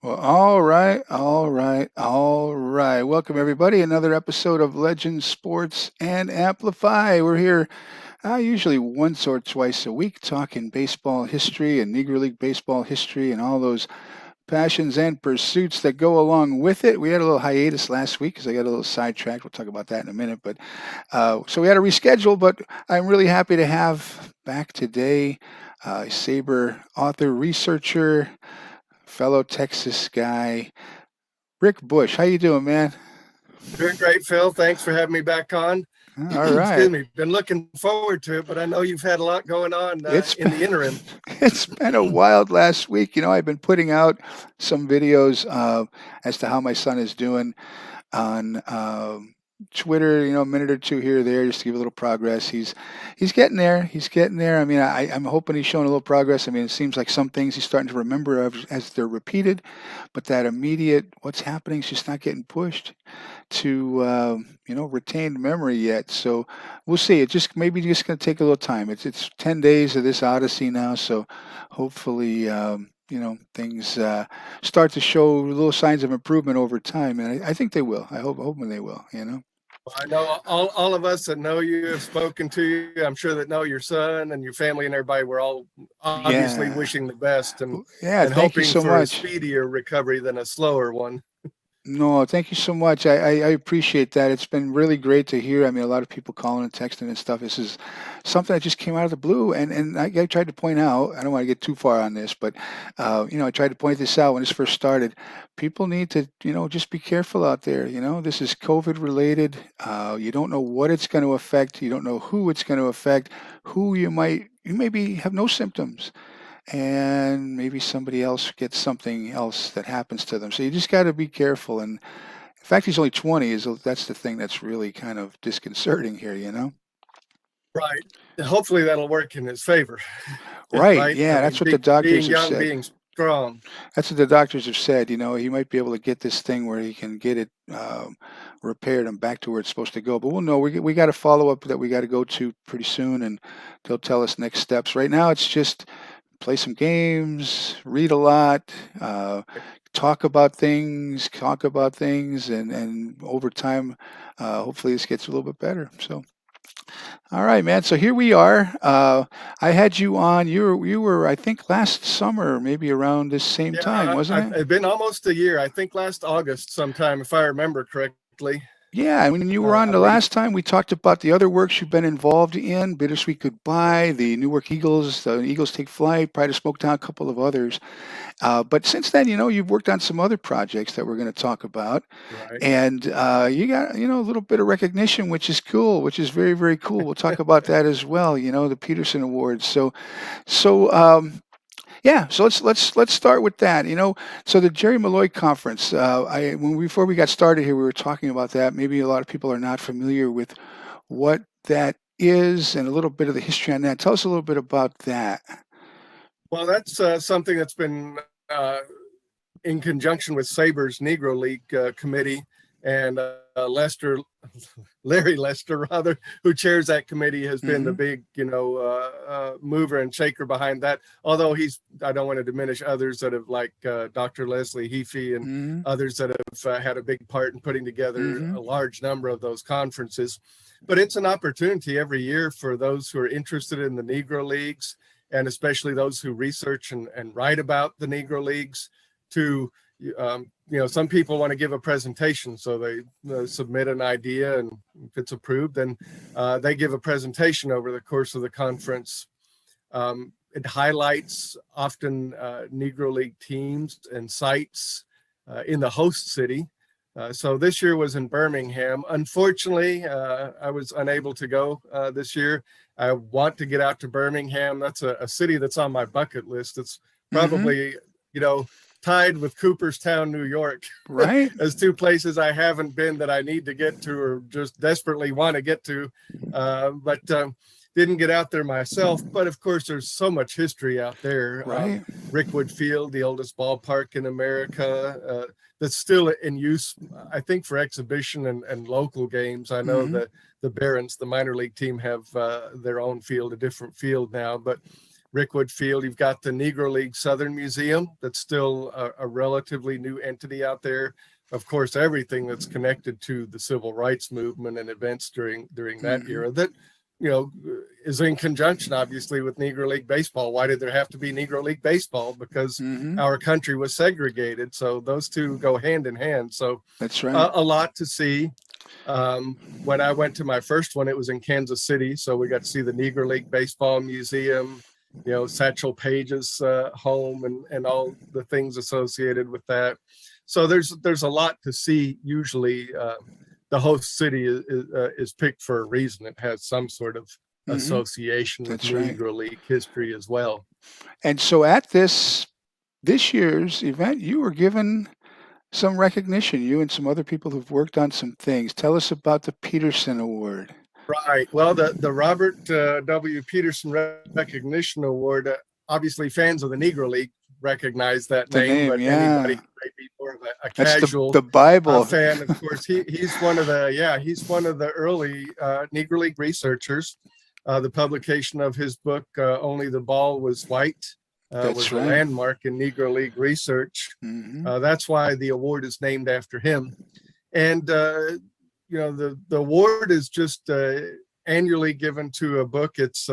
Well, all right, all right, all right. Welcome, everybody. Another episode of Legends Sports and Amplify. We're here usually once or twice a week talking baseball history and Negro League baseball history and all those passions and pursuits that go along with it. We had a little hiatus last week because I got a little sidetracked. We'll talk about that in a minute. But so we had to reschedule, but I'm really happy to have back today SABR author, researcher, fellow Texas guy, Rick Bush. How you doing, man? Doing great, Phil. Thanks for having me back on. All right. Excuse me. Been looking forward to it, but I know you've had a lot going on in the interim. It's been a wild last week. I've been putting out some videos as to how my son is doing on Twitter, a minute or two here or there just to give a little progress. He's getting there. He's getting there. I mean, I'm hoping he's showing a little progress. I mean, it seems like some things he's starting to remember as they're repeated, but that immediate what's happening is just not getting pushed to retained memory yet. So we'll see. It just maybe just going to take a little time. It's 10 days of this odyssey now, so hopefully things start to show little signs of improvement over time, and I think they will. Hoping they will. I know all of us that know you have spoken to you. I'm sure that know your son and your family and everybody. We're all obviously wishing the best and thank hoping you so for much. a speedier recovery than a slower one. No, thank you so much. I appreciate that. It's been really great to hear. I mean, a lot of people calling and texting and stuff. This is something that just came out of the blue, and I tried to point out. I don't want to get too far on this, but I tried to point this out when this first started. People need to, just be careful out there. This is COVID related. You don't know what it's going to affect. You don't know who it's going to affect. You maybe have no symptoms, and maybe somebody else gets something else that happens to them. So you just got to be careful. And the fact he's only 20 that's the thing that's really kind of disconcerting here. Right. Hopefully that'll work in his favor. Right. Right. I Yeah, mean, that's what the being doctors have young, said. being strong. That's what the doctors have said. He might be able to get this thing where he can get it repaired and back to where it's supposed to go. But we'll know. We got a follow up that we got to go to pretty soon, and they'll tell us next steps. Right now, it's just play some games, read a lot, talk about things, and over time, hopefully, this gets a little bit better. So. All right, man. So here we are. I had you on. You were, I think, last summer, maybe around this same time, Yeah, wasn't it? I've been almost a year. I think last August sometime, if I remember correctly. Yeah, when you were on I the believe. last time, we talked about the other works you've been involved in, Bittersweet Goodbye, the Newark Eagles, the Eagles Take Flight, Pride of Smoketown, a couple of others. But since then, you've worked on some other projects that we're going to talk about. Right. And you got, a little bit of recognition, which is cool, which is very, very cool. We'll talk about that as well, the Peterson Awards. So, yeah, so let's start with that. So the Jerry Malloy Conference. Before we got started here, we were talking about that. Maybe a lot of people are not familiar with what that is and a little bit of the history on that. Tell us a little bit about that. Well, that's something that's been in conjunction with SABR's Negro League committee, and Larry Lester, rather, who chairs that committee, has been the Hmm. big, mover and shaker behind that. Although I don't want to diminish others that have, like Dr. Leslie Heafy and Hmm. others that have had a big part in putting together Hmm. a large number of those conferences. But it's an opportunity every year for those who are interested in the Negro Leagues, and especially those who research and write about the Negro Leagues, to some people want to give a presentation, so they submit an idea, and if it's approved, then they give a presentation over the course of the conference. It highlights often Negro League teams and sites in the host city. So this year was in Birmingham. Unfortunately, I was unable to go this year. I want to get out to Birmingham. That's a city that's on my bucket list. It's Hmm. probably, tied with Cooperstown, New York, Right. as two places I haven't been that I need to get to, or just desperately want to get to. But didn't get out there myself. But of course, there's so much history out there. Right. Rickwood Field, the oldest ballpark in America, that's still in use, I think, for exhibition and local games. I know Hmm. that the Barons, the minor league team, have their own field, a different field now. But Rickwood Field, you've got the Negro League Southern Museum, that's still a relatively new entity out there. Of course, everything that's connected to the civil rights movement and events during that Hmm. era that is in conjunction, obviously, with Negro League baseball. Why did there have to be Negro League baseball? Because Hmm. our country was segregated. So those two go hand in hand. So That's right. a lot to see. When I went to my first one, it was in Kansas City. So we got to see the Negro League Baseball Museum, Satchel Paige's home, and all the things associated with that. So there's a lot to see. Usually, the host city is picked for a reason. It has some sort of Hmm. association with That's right. Negro League history as well. And so at this year's event, you were given some recognition. You and some other people who've worked on some things. Tell us about the Peterson Award. Right. Well, the Robert W. Peterson Recognition Award, obviously fans of the Negro League recognize that The name, name, but anybody yeah. who may be more of a That's the casual the Bible. fan, of course, he's one of the early Negro League researchers. The publication of his book, Only the Ball Was White, That's was a right. landmark in Negro League research. Hmm. That's why the award is named after him. And the award is just annually given to a book. It's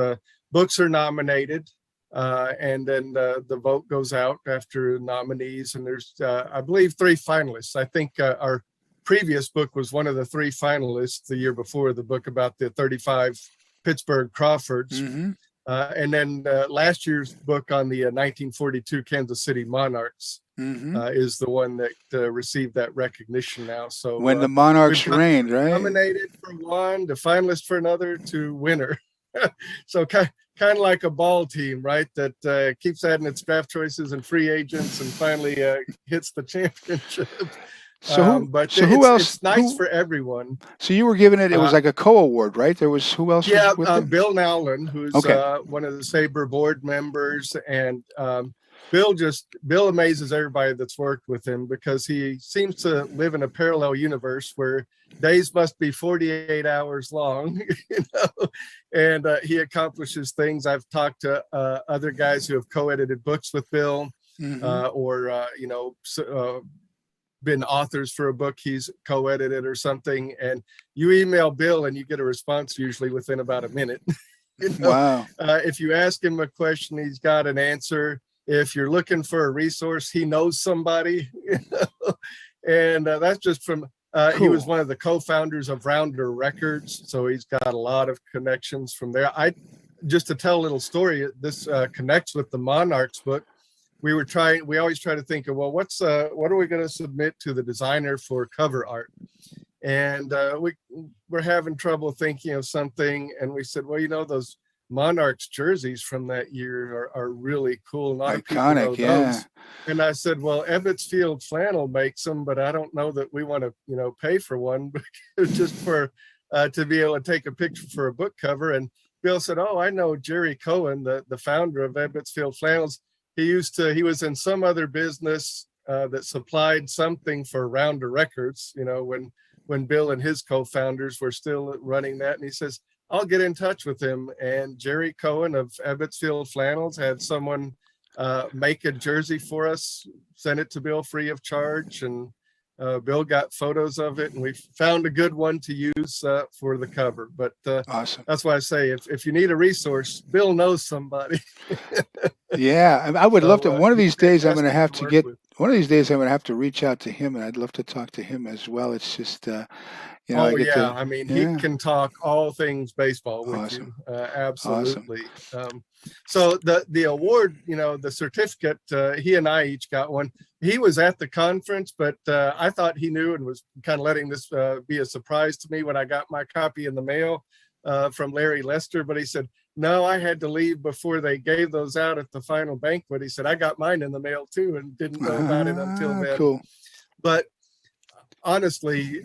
books are nominated, and then the vote goes out after nominees. And there's, I believe, three finalists. I think our previous book was one of the three finalists the year before, the book about the 35 Pittsburgh Crawfords. Hmm. And then last year's book on the 1942 Kansas City Monarchs Hmm. is the one that received that recognition now. When So the we've monarchs gone reigned, from right? nominated for one to finalist for another to winner. So kind of like a ball team, right? That keeps adding its draft choices and free agents, and finally hits the championship. But So who else? it's nice for everyone. So you were given it. It was Uh, like a co-award, right? There was who else yeah, was with it? Bill Nowlan, who's Okay. one of the SABR board members, and Bill amazes everybody that's worked with him because he seems to live in a parallel universe where days must be 48 hours long, and he accomplishes things. I've talked to other guys who have co-edited books with Bill, or been authors for a book he's co-edited or something, and you email Bill and you get a response usually within about a minute. Wow. If you ask him a question, he's got an answer. If you're looking for a resource, he knows somebody. And that's just from Cool. He was one of the co-founders of Rounder Records, so he's got a lot of connections from there. Just to tell a little story, this connects with the Monarchs book. We always try to think of, well, what are we going to submit to the designer for cover art? And we're having trouble thinking of something. And we said, well, those Monarchs jerseys from that year are really cool. A lot of people know those. And I said, well, Ebbets Field Flannel makes them, but I don't know that we want to, pay for one, just for to be able to take a picture for a book cover. And Bill said, oh, I know Jerry Cohen, the founder of Ebbets Field Flannels. He was in some other business that supplied something for Rounder Records, when Bill and his co-founders were still running that. And he says, I'll get in touch with him. And Jerry Cohen of Ebbets Field Flannels had someone make a jersey for us, send it to Bill free of charge. And Bill got photos of it, and we found a good one to use for the cover. But awesome. That's why I say, if you need a resource, Bill knows somebody. Yeah, I would love to. One of these days, I'm going to have to get. With. One of these days, I'm going to have to reach out to him, and I'd love to talk to him as well. It's just, I mean, he can talk all things baseball with awesome. you. Absolutely. Awesome. So the award, the certificate, he and I each got one. He was at the conference, but I thought he knew and was kind of letting this be a surprise to me when I got my copy in the mail from Larry Lester. But he said, no, I had to leave before they gave those out at the final banquet. He said, I got mine in the mail too and didn't know about it until then. Cool. But honestly,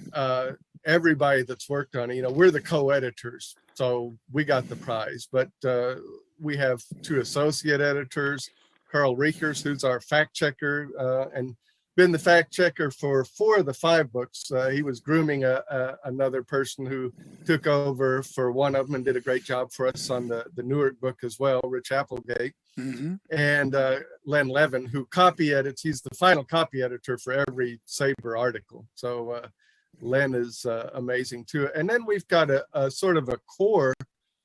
everybody that's worked on it, we're the co-editors, so we got the prize. But we have 2 associate editors, Carl Riechers, who's our fact checker, and been the fact checker for 4 of the 5 books. He was grooming another person who took over for one of them and did a great job for us on the Newark book as well, Rich Applegate. And Len Levin, who copy edits. He's the final copy editor for every SABR article. So Len is amazing too. And then we've got a sort of a core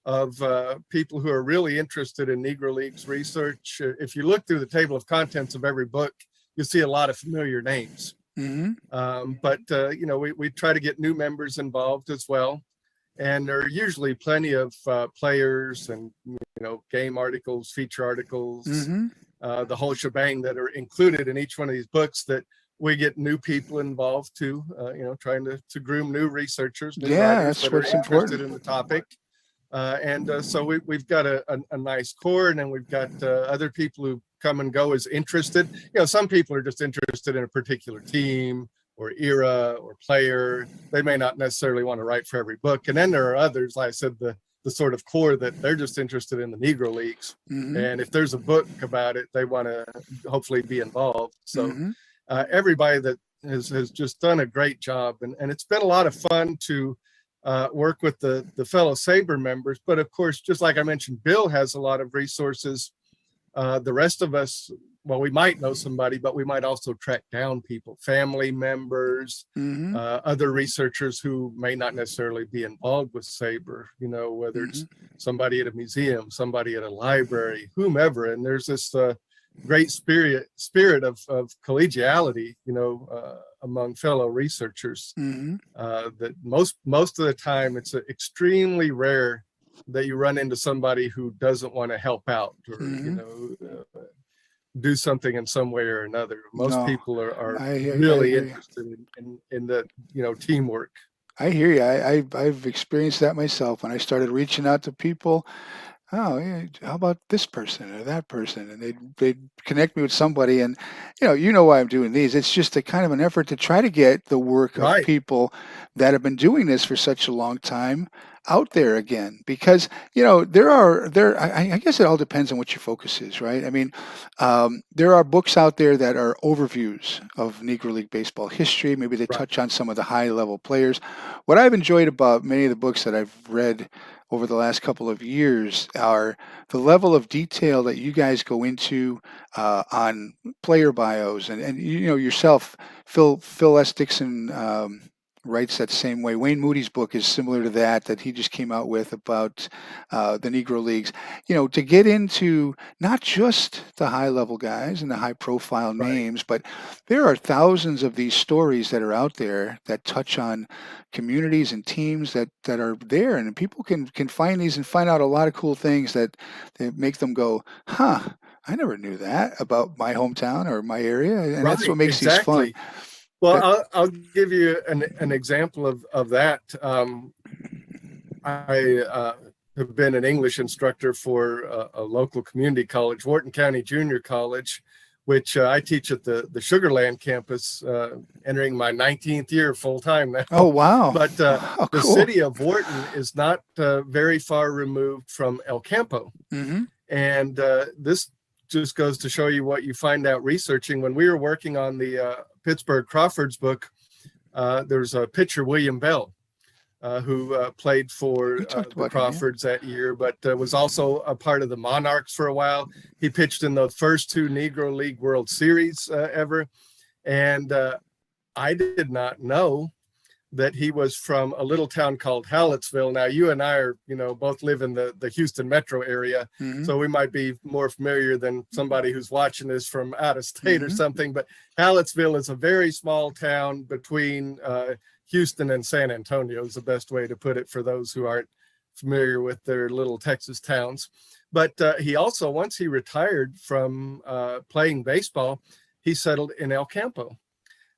of people who are really interested in Negro Leagues research. If you look through the table of contents of every book, you'll see a lot of familiar names. But we try to get new members involved as well. And there are usually plenty of players and game articles, feature articles, the whole shebang that are included in each one of these books that we get new people involved too, trying to groom new researchers, new writers that are interested in the topic. So we've got a nice core, and then we've got other people who come and go as interested. Some people are just interested in a particular team or era or player. They may not necessarily want to write for every book. And then there are others, like I said, the sort of core that they're just interested in the Negro Leagues. And if there's a book about it, they want to hopefully be involved. So everybody that has just done a great job. And it's been a lot of fun to work with the fellow SABR members. But of course, just like I mentioned, Bill has a lot of resources. The rest of us, well, we might know somebody, but we might also track down people, family members, other researchers who may not necessarily be involved with SABR, whether it's somebody at a museum, somebody at a library, whomever. And there's this great spirit of collegiality, among fellow researchers, that most of the time it's extremely rare that you run into somebody who doesn't want to help out or do something in some way or another. Most people are really interested in the teamwork. I hear you. I've experienced that myself when I started reaching out to people. oh yeah, how about this person or that person, and they'd connect me with somebody. And you know why I'm doing these. It's just a kind of an effort to try to get the work of Right, people that have been doing this for such a long time out there again, because I guess it all depends on what your focus is, right? I mean, there are books out there that are overviews of Negro League baseball history. Maybe they right, touch on some of the high level players. What I've enjoyed about many of the books that I've read over the last couple of years are the level of detail that you guys go into on player bios, and yourself, Phil S. Dixon. Writes that same way. Wayne Moody's book is similar to that he just came out with about the Negro Leagues. To get into not just the high level guys and the high profile right. names, but there are thousands of these stories that are out there that touch on communities and teams that are there, and people can find these and find out a lot of cool things that make them go, huh, I never knew that about my hometown or my area, and that's Right, what makes these fun. exactly. Well, That, I'll give you an example of that. I have been an English instructor for a local community college, Wharton County Junior College, which I teach at the Sugarland campus, entering my 19th year full time oh now. wow, But oh the cool. city of Wharton is not very far removed from El Campo. Hmm. And this just goes to show you what you find out researching. When we were working on the Pittsburgh Crawfords book, there's a pitcher, William Bell, who played We for talked the about him, yeah. Crawfords that year, but was also a part of the Monarchs for a while. He pitched in the first two Negro League World Series ever. And I did not know that he was from a little town called Hallettsville. Now, you and I are, both live in the Houston metro area, Hmm. so we might be more familiar than somebody who's watching this from out of state or Hmm. something. But Hallettsville is a very small town between Houston and San Antonio, is the best way to put it for those who aren't familiar with their little Texas towns. But he also, once he retired from playing baseball, he settled in El Campo.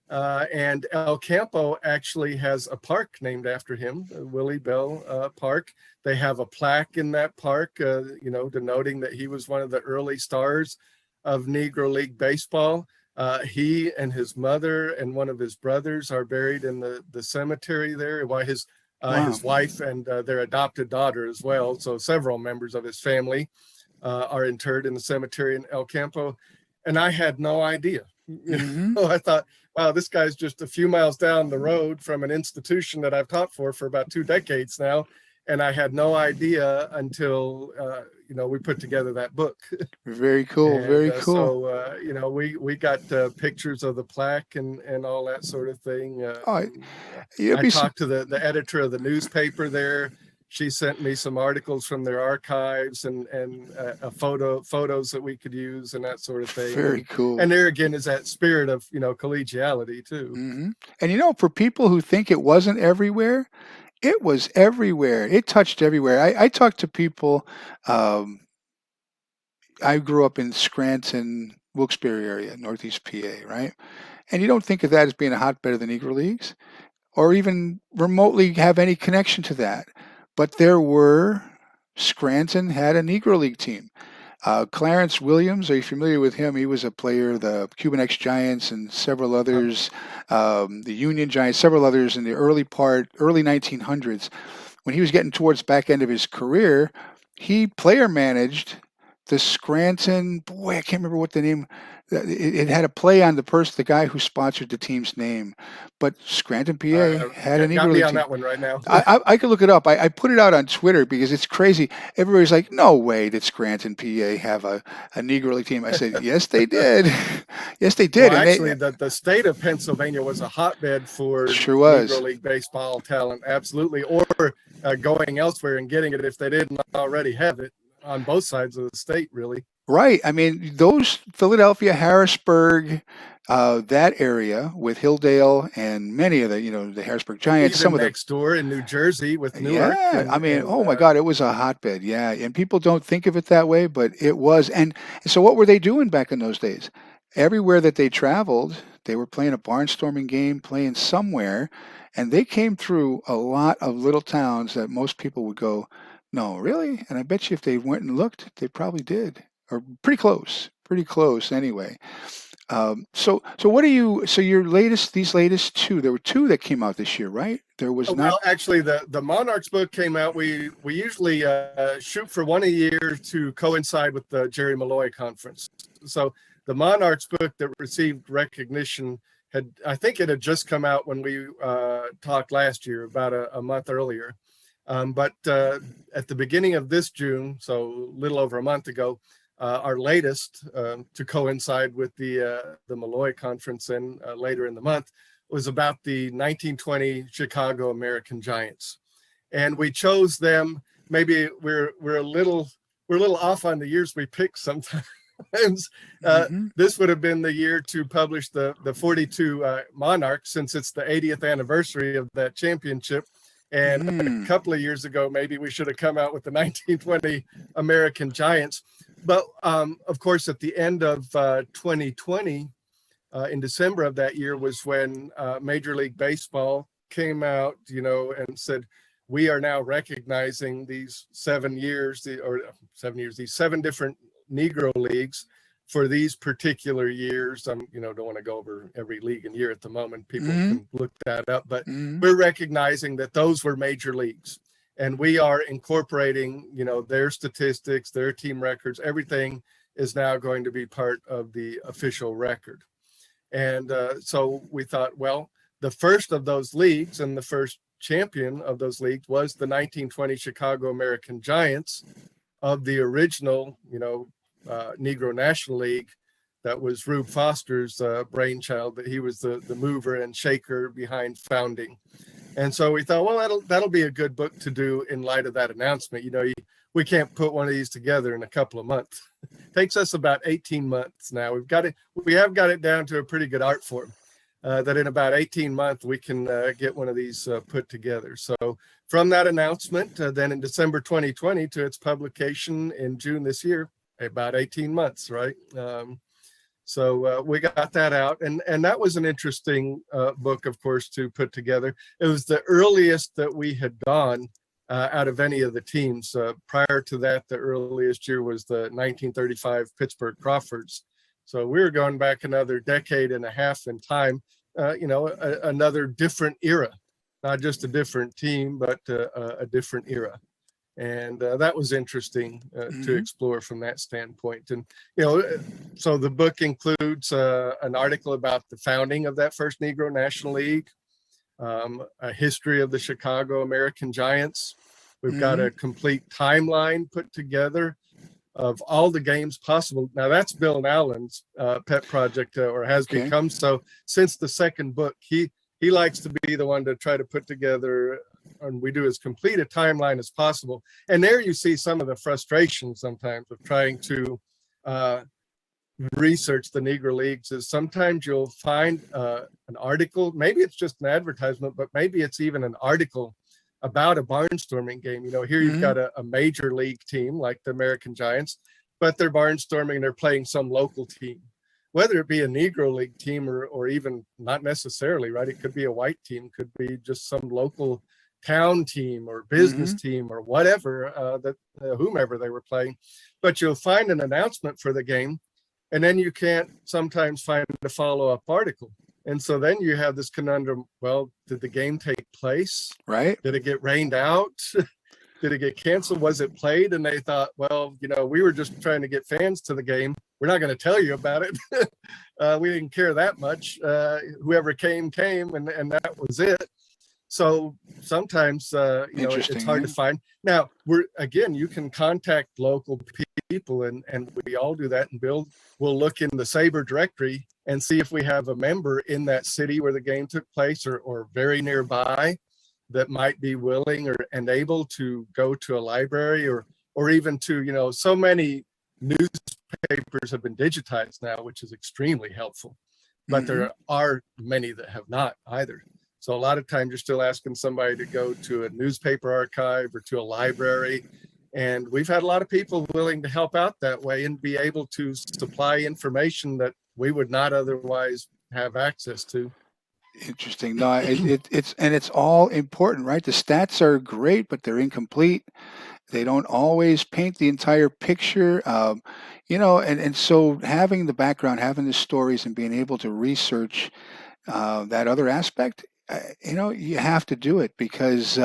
And El Campo actually has a park named after him, Willie Bell Park. They have a plaque in that park, denoting that he was one of the early stars of Negro League baseball. He and his mother and one of his brothers are buried in the cemetery there. While Wow. his wife and their adopted daughter as well. So several members of his family are interred in the cemetery in El Campo. And I had no idea. Hmm. I thought, wow, this guy's just a few miles down the road from an institution that I've taught for about 2 decades now. And I had no idea until, we put together that book. Very cool. And Very cool. we got pictures of the plaque and all that sort of thing. Oh, you'd I be talked to the editor of the newspaper there. She sent me some articles from their archives and photos that we could use and that sort of thing. very cool. And there again is that spirit of collegiality too. Hmm. And for people who think it wasn't everywhere, it was everywhere. It touched everywhere. I talked to people. Um, I grew up in Scranton, Wilkes-Barre area, Northeast PA, right? And you don't think of that as being a hotbed of the Negro Leagues, or even remotely have any connection to that. But Scranton had a Negro League team. Clarence Williams, are you familiar with him? He was a player of the Cuban X Giants and several Uh, others, the Union Giants, several others in the early 1900s. When he was getting towards back end of his career, he player managed the Scranton. Boy, I can't remember what the name. It had a play on the guy who sponsored the team's name, but Scranton, PA, had a got Negro me League on team. that one right now. I could look it up. I put it out on Twitter because it's crazy. Everybody's like, "No way did Scranton, PA, have a Negro League team?" I said, "Yes, they did. Yes, they Well, did." And actually, they the state of Pennsylvania was a hotbed for sure Negro was. League baseball talent, absolutely, or going elsewhere and getting it if they didn't already have it on both sides of the state, really. Right. I mean, those Philadelphia, Harrisburg, that area with Hilldale and many of the Harrisburg Giants, some Even of the next door in New Jersey with Newark yeah, I mean, oh my God, it was a hotbed. Yeah, and people don't think of it that way, but it was. And so, what were they doing back in those days? Everywhere that they traveled, they were playing a barnstorming game, playing somewhere, and they came through a lot of little towns that most people would go, No, really? And I bet you if they went and looked, they probably did, or pretty close anyway. So what do you? So these latest two, there were two that came out this year, right? There was not. Well, actually, the Monarchs book came out. We usually shoot for one a year to coincide with the Jerry Malloy Conference. So the Monarchs book that received recognition I think it had just come out when we talked last year, about a month earlier. But at the beginning of this June, so a little over a month ago, our latest, to coincide with the Malloy Conference and later in the month, was about the 1920 Chicago American Giants, and we chose them. Maybe we're a little off on the years we picked sometimes. This would have been the year to publish the 42 Monarchs, since it's the 80th anniversary of that championship. And a couple of years ago, maybe we should have come out with the 1920 American Giants. But of course, at the end of 2020, in December of that year, was when Major League Baseball came out, and said, we are now recognizing these 7 years, these 7 different Negro Leagues for these particular years. Don't want to go over every league and year at the moment. People can look that up, but we're recognizing that those were major leagues, and we are incorporating, their statistics, their team records, everything is now going to be part of the official record. And so we thought, well, the first of those leagues and the first champion of those leagues was the 1920 Chicago American Giants of the original, Negro National League. That was Rube Foster's brainchild, but he was the mover and shaker behind founding. And so we thought, well, that'll be a good book to do in light of that announcement. We can't put one of these together in a couple of months. It takes us about 18 months now. We have got it down to a pretty good art form, that in about 18 months we can get one of these put together. So from that announcement, then in December 2020 to its publication in June this year, about 18 months, right? So we got that out, and that was an interesting book, of course, to put together. It was the earliest that we had gone out of any of the teams. Prior to that, the earliest year was the 1935 Pittsburgh Crawfords. So we were going back another decade and a half in time, another different era, not just a different team, but a different era. And that was interesting to explore from that standpoint. And, so the book includes an article about the founding of that first Negro National League, a history of the Chicago American Giants. We've got a complete timeline put together of all the games possible. Now, that's Bill Nowlan's pet project, or has become so since the second book. He likes to be the one to try to put together, and we do as complete a timeline as possible. And there you see some of the frustration sometimes of trying to research the Negro Leagues. Is sometimes you'll find an article, maybe it's just an advertisement, but maybe it's even an article about a barnstorming game. Here you've got a major league team like the American Giants, but they're barnstorming, they're playing some local team, whether it be a Negro League team or even not necessarily, right? It could be a white team, could be just some local town team or business team or whatever, whomever they were playing. But you'll find an announcement for the game, and then you can't sometimes find a follow-up article. And so then you have this conundrum, well, did the game take place? Right. Did it get rained out? Did it get canceled? Was it played? And they thought, well, we were just trying to get fans to the game. We're not going to tell you about it. We didn't care that much. Whoever came, and that was it. So sometimes, it's hard to find. Now, you can contact local people, and we all do that. And we'll look in the SABR directory and see if we have a member in that city where the game took place or very nearby that might be willing and able to go to a library or even to, so many newspapers have been digitized now, which is extremely helpful. But there are many that have not either. So a lot of times you're still asking somebody to go to a newspaper archive or to a library. And we've had a lot of people willing to help out that way and be able to supply information that we would not otherwise have access to. Interesting. No, it's all important, right? The stats are great, but they're incomplete. They don't always paint the entire picture. And so having the background, having the stories, and being able to research that other aspect, you have to do it because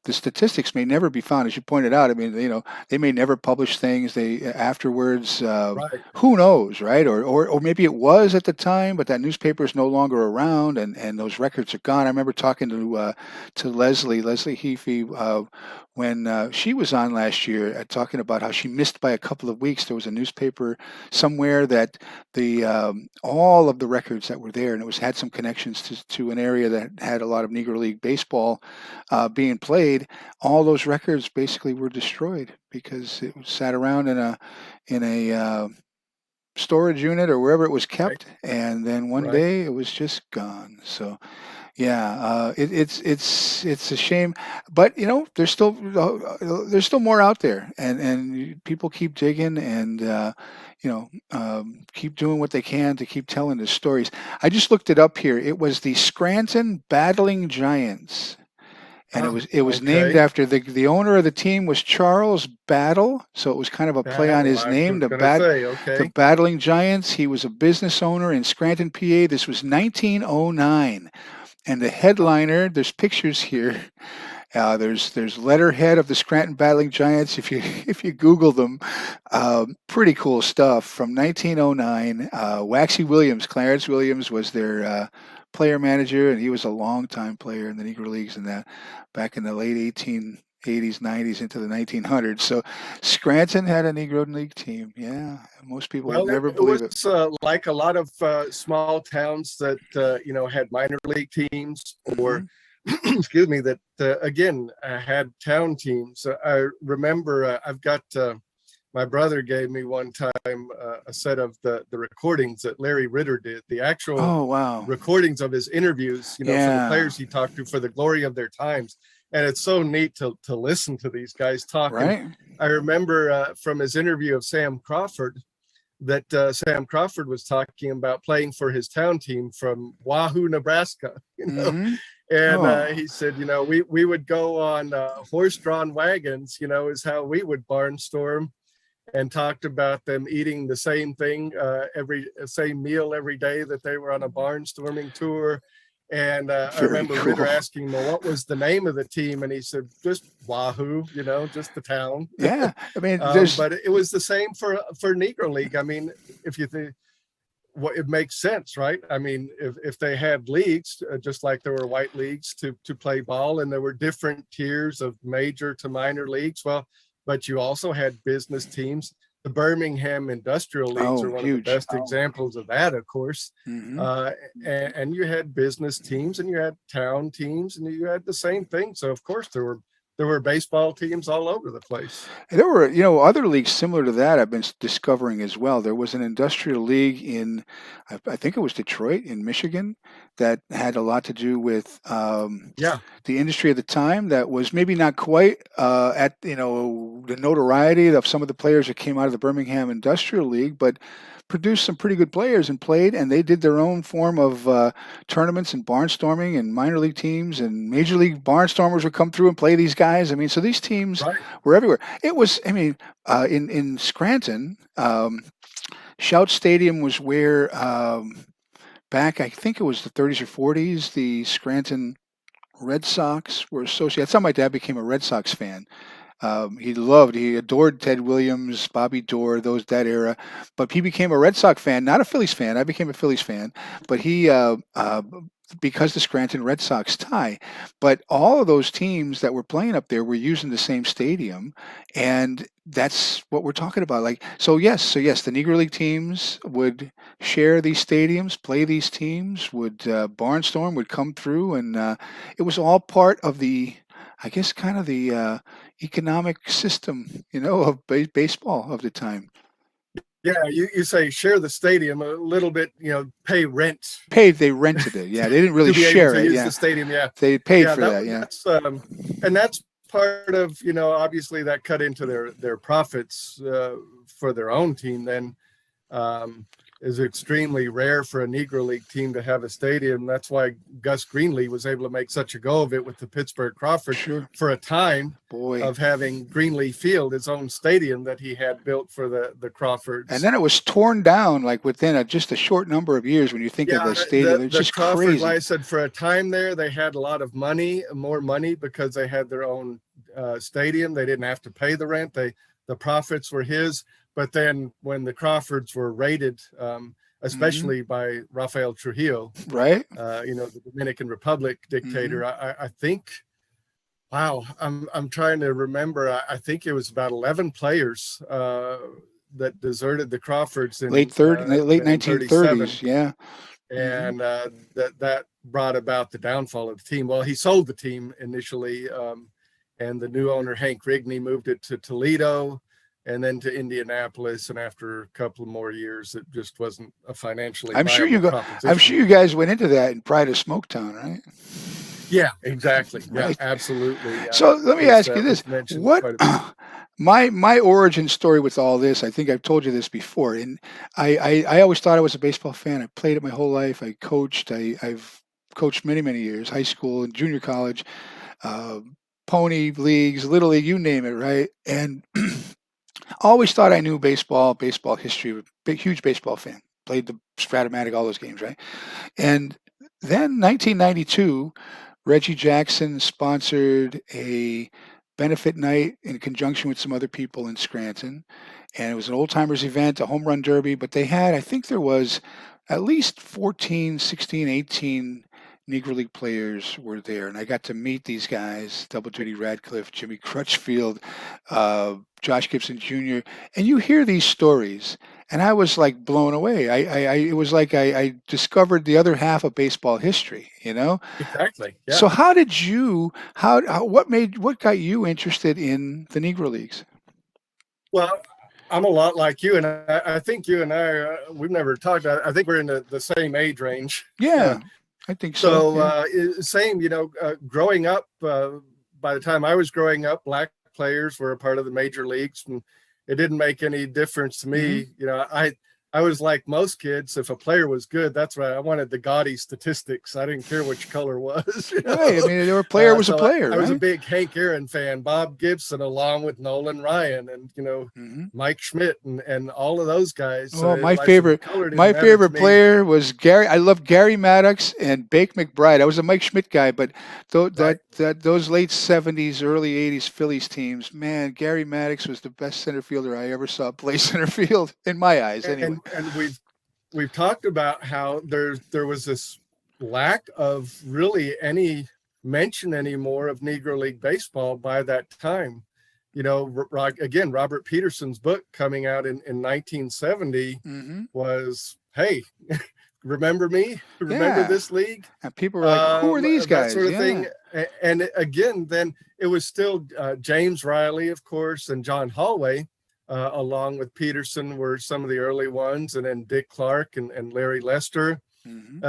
the statistics may never be found, as you pointed out. I mean, they may never publish things. They afterwards, Right. who knows, right? Or maybe it was at the time, but that newspaper is no longer around, and those records are gone. I remember talking to Leslie Heafy when she was on last year, talking about how she missed by a couple of weeks. There was a newspaper somewhere that the all of the records that were there, and it was had some connections to an area that had a lot of Negro League baseball being played. All those records basically were destroyed because it was sat around in a storage unit or wherever it was Right. kept, and then one Right. day it was just gone. So yeah, it's a shame, but there's still more out there, and people keep digging and keep doing what they can to keep telling the stories. I just looked it up here. It was the Scranton Battling Giants, and Oh, it was named okay. after the owner of the team was Charles Battle, so it was kind of a play on Battle. his I name, was gonna say, the okay. Battling Giants. He was a business owner in Scranton, PA. This was 1909. And the headliner, there's pictures here. There's letterhead of the Scranton Battling Giants. If you if you Google them, pretty cool stuff from 1909. Waxy Williams, Clarence Williams was their player manager, and he was a longtime player in the Negro Leagues in that back in the late 1880s, 90s into the 1900s. So Scranton had a Negro League team. Yeah, most people would Well, never it was believe it. like a lot of small towns that had minor league teams, or Hmm. excuse me, that again had town teams. I remember I've got my brother gave me one time a set of the recordings that Larry Ritter did, the actual Oh wow. recordings of his interviews, for the Yeah. players he talked to for the glory of their times. And it's so neat to listen to these guys talk. And Right. I remember from his interview of Sam Crawford that Sam Crawford was talking about playing for his town team from Wahoo, Nebraska, Hmm. and Oh. he said, we would go on horse-drawn wagons, is how we would barnstorm, and talked about them eating the same thing every same meal every day that they were on a barnstorming tour. And I Very remember Ritter cool. asking him, well, what was the name of the team? And he said, just Wahoo, just the town. Yeah. I mean, there's But it was the same for Negro League. I mean, if you think, what, it makes sense, right? I mean, if they had leagues, just like there were white leagues to play ball, and there were different tiers of major to minor leagues, well, but you also had business teams. The Birmingham Industrial Leagues are one of the huge. best examples of that, of course. Hmm. Uh, and you had business teams, and you had town teams, and you had the same thing. So of course there were baseball teams all over the place. There were, other leagues similar to that I've been discovering as well. There was an industrial league in, I think it was Detroit in Michigan, that had a lot to do with Yeah, the industry at the time. That was maybe not quite at the notoriety of some of the players that came out of the Birmingham Industrial League, but produced some pretty good players and played, and they did their own form of tournaments and barnstorming and minor league teams and major league barnstormers would come through and play these guys. I mean, so these teams right. were everywhere. It was, I mean, in Scranton, Shout Stadium was where back, I think it was the 30s or 40s, the Scranton Red Sox were associated. That's how my dad became a Red Sox fan. He adored Ted Williams, Bobby Dorr, that era. But he became a Red Sox fan, not a Phillies fan. I became a Phillies fan, but because the Scranton Red Sox tie. But all of those teams that were playing up there were using the same stadium, and that's what we're talking about. Like, so yes, the Negro League teams would share these stadiums, play these teams, would barnstorm, would come through, and it was all part of the, I guess, kind of the economic system, of baseball of the time. Yeah, you say share the stadium a little bit, pay rent They rented it. Yeah, they didn't really to be able share to it. use Yeah, the stadium. Yeah, they paid yeah, for that. Yeah. and that's part of, obviously that cut into their profits for their own team then. is extremely rare for a Negro League team to have a stadium. That's why Gus Greenlee was able to make such a go of it with the Pittsburgh Crawford Sure. for a time. Boy. Of having Greenlee Field, his own stadium that he had built for the Crawfords. And then it was torn down like within just a short number of years when you think of the stadium. It's just Crawford, crazy. like I said, for a time there, they had a lot of money, more money, because they had their own stadium. They didn't have to pay the rent. The profits were his. But then when the Crawfords were raided, especially by Rafael Trujillo, right? The Dominican Republic dictator, I think. Wow, I'm trying to remember. I think it was about 11 players that deserted the Crawfords in late 1930s. Yeah, and that brought about the downfall of the team. Well, he sold the team initially, and the new owner Hank Rigney moved it to Toledo, and then to Indianapolis. And after a couple of more years, it just wasn't a financially. I'm sure you guys went into that in pride of Smoketown, right? Yeah, exactly. Yeah, right. Absolutely. So let me ask you this: what my origin story with all this? I think I've told you this before, and I always thought I was a baseball fan. I played it my whole life. I coached. I've coached many years, high school and junior college, pony leagues, little league, you name it, right? And always thought I knew baseball history. Huge baseball fan. Played the Stratomatic, all those games, right? And then 1992. Reggie Jackson sponsored a benefit night in conjunction with some other people in Scranton. And it was an old timers event, a home run derby, but they had, I think there was at least 14, 16, 18 Negro League players were there. And I got to meet these guys, Double Duty Radcliffe, Jimmy Crutchfield, Josh Gibson Jr. And you hear these stories, and I was like blown away. It was like I discovered the other half of baseball history, Exactly. Yeah. So how did you, what got you interested in the Negro Leagues? Well, I'm a lot like you, and I think you and I, we've never talked. I think we're in the same age range. Yeah. I think so. So same, growing up, by the time I was growing up, black players were a part of the major leagues, and it didn't make any difference to me. I was like most kids. If a player was good, that's right. I wanted the gaudy statistics. I didn't care which color was. Right. I mean, a player was a player. I was a big Hank Aaron fan, Bob Gibson, along with Nowlan Ryan, and Mike Schmidt, and all of those guys. Oh, my favorite player was Gary. I loved Gary Maddox and Bake McBride. I was a Mike Schmidt guy, but those late '70s, early '80s Phillies teams, man, Gary Maddox was the best center fielder I ever saw play center field in my eyes. Anyway. And we've talked about how there was this lack of really any mention anymore of Negro League baseball by that time. Again, Robert Peterson's book coming out in 1970 was, hey, remember me? Remember this league? And people were like, who are these guys? That sort of thing. And again, then it was still James Riley, of course, and John Hallway. Along with Peterson were some of the early ones, and then Dick Clark and Larry Lester.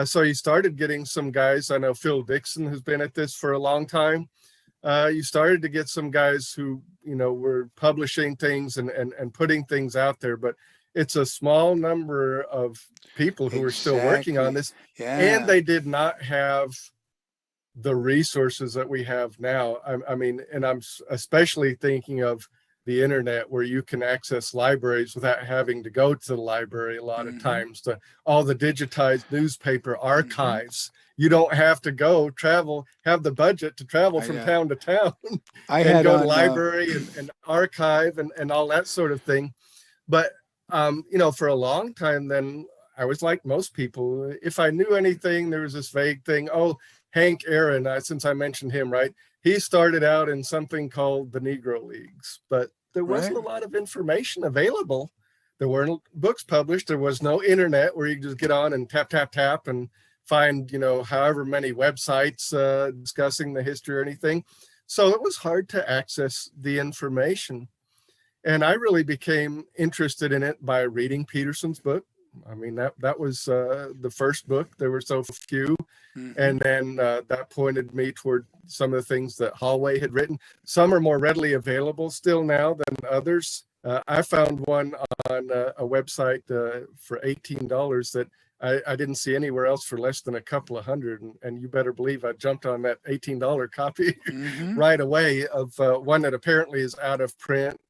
So you started getting some guys. I know Phil Dixon has been at this for a long time. You started to get some guys who, were publishing things and putting things out there, but it's a small number of people who are still working on this. Yeah. And they did not have the resources that we have now. I mean, and I'm especially thinking of the internet, where you can access libraries without having to go to the library a lot of times, to all the digitized newspaper archives. You don't have to have the budget to travel from town to town and go to the library and archive and all that sort of thing. But, for a long time, then I was like most people. If I knew anything, there was this vague thing. Oh, Hank Aaron, since I mentioned him, right? He started out in something called the Negro Leagues, but there wasn't a lot of information available. There weren't books published. There was no internet where you could just get on and tap and find, however many websites discussing the history or anything. So it was hard to access the information. And I really became interested in it by reading Peterson's book. I mean, that was the first book. There were so few. And then that pointed me toward some of the things that Hallway had written. Some are more readily available still now than others. I found one on a website for $18 that I didn't see anywhere else for less than a couple of hundred. And you better believe I jumped on that $18 copy right away of one that apparently is out of print,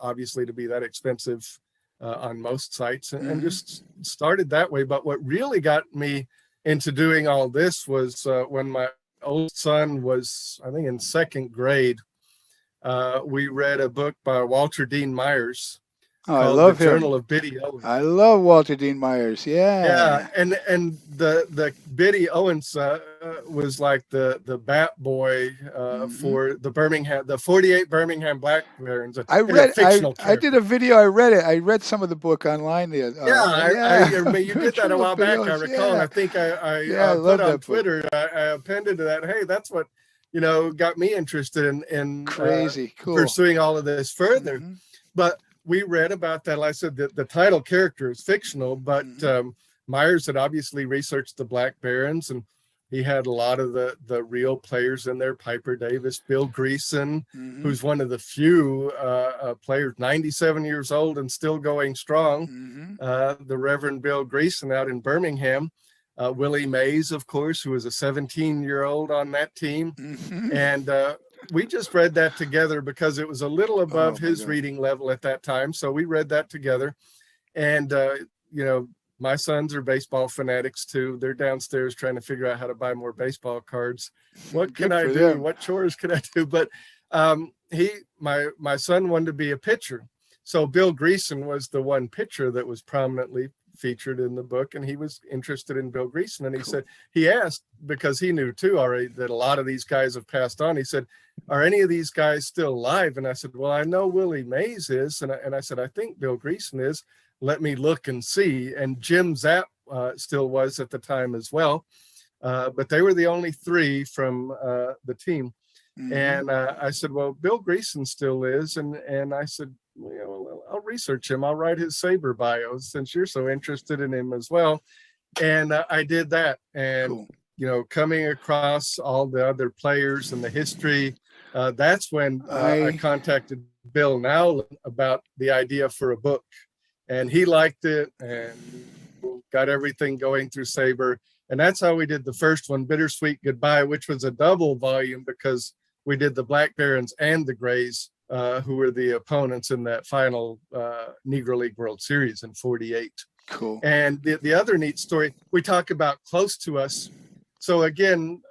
obviously to be that expensive on most sites, and just started that way. But what really got me into doing all this was when my old son was, I think, in second grade. We read a book by Walter Dean Myers Oh, I called The love him. Journal of Biddy Owens. I love Walter Dean Myers. Yeah, Yeah. and the Biddy Owens was like the bat boy for the 48 Birmingham Black Barons, I in a read. fictional I did character. a video. I read it. I read some of the book online. There. Yeah, Yeah. you did that a Journal of while Biddy back, I Owens. recall, and Yeah. I think Yeah. I I put love on that book. Twitter, I appended to that, hey, that's what got me interested in Crazy. Cool. pursuing all of this further. Mhm. But we read about that. Like I said, the title character is fictional, but Myers had obviously researched the Black Barons, and he had a lot of the real players in there: Piper Davis, Bill Greason, who's one of the few players, 97 years old and still going strong. The Reverend Bill Greason out in Birmingham. Willie Mays, of course, who was a 17-year-old on that team. And we just read that together because it was a little above his reading level at that time. So we read that together. And, my sons are baseball fanatics too. They're downstairs trying to figure out how to buy more baseball cards. What can I do? Them. What chores can I do? But my son wanted to be a pitcher. So Bill Greason was the one pitcher that was prominently featured in the book, and he was interested in Bill Greason. And he said, he asked, because he knew too already that a lot of these guys have passed on. He said, are any of these guys still alive? And I said, well, I know Willie Mays is. And I said, I think Bill Greason is. Let me look and see. And Jim Zapp still was at the time as well. But they were the only three from the team. And I said, well, Bill Greason still is. And I said, I'll research him. I'll write his SABR bio since you're so interested in him as well. And I did that. And, coming across all the other players and the history, that's when I contacted Bill Nowlan about the idea for a book. And he liked it and got everything going through SABR. And that's how we did the first one, Bittersweet Goodbye, which was a double volume because we did the Black Barons and the Grays, who were the opponents in that final Negro League World Series in '48. Cool. And the other neat story, we talk about close to us. So again,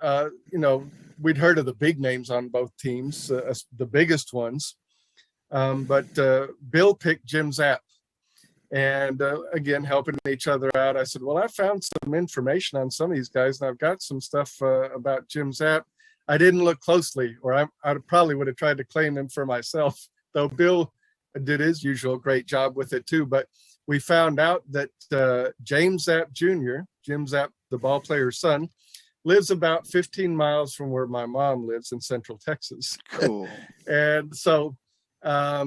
we'd heard of the big names on both teams, the biggest ones. But Bill picked Jim Zapp. And again, helping each other out. I said, well, I found some information on some of these guys, and I've got some stuff about Jim Zapp. I didn't look closely, or I probably would have tried to claim him for myself, though Bill did his usual great job with it too. But we found out that James Zapp Jr., Jim Zapp, the ball player's son, lives about 15 miles from where my mom lives in Central Texas. Cool. And so I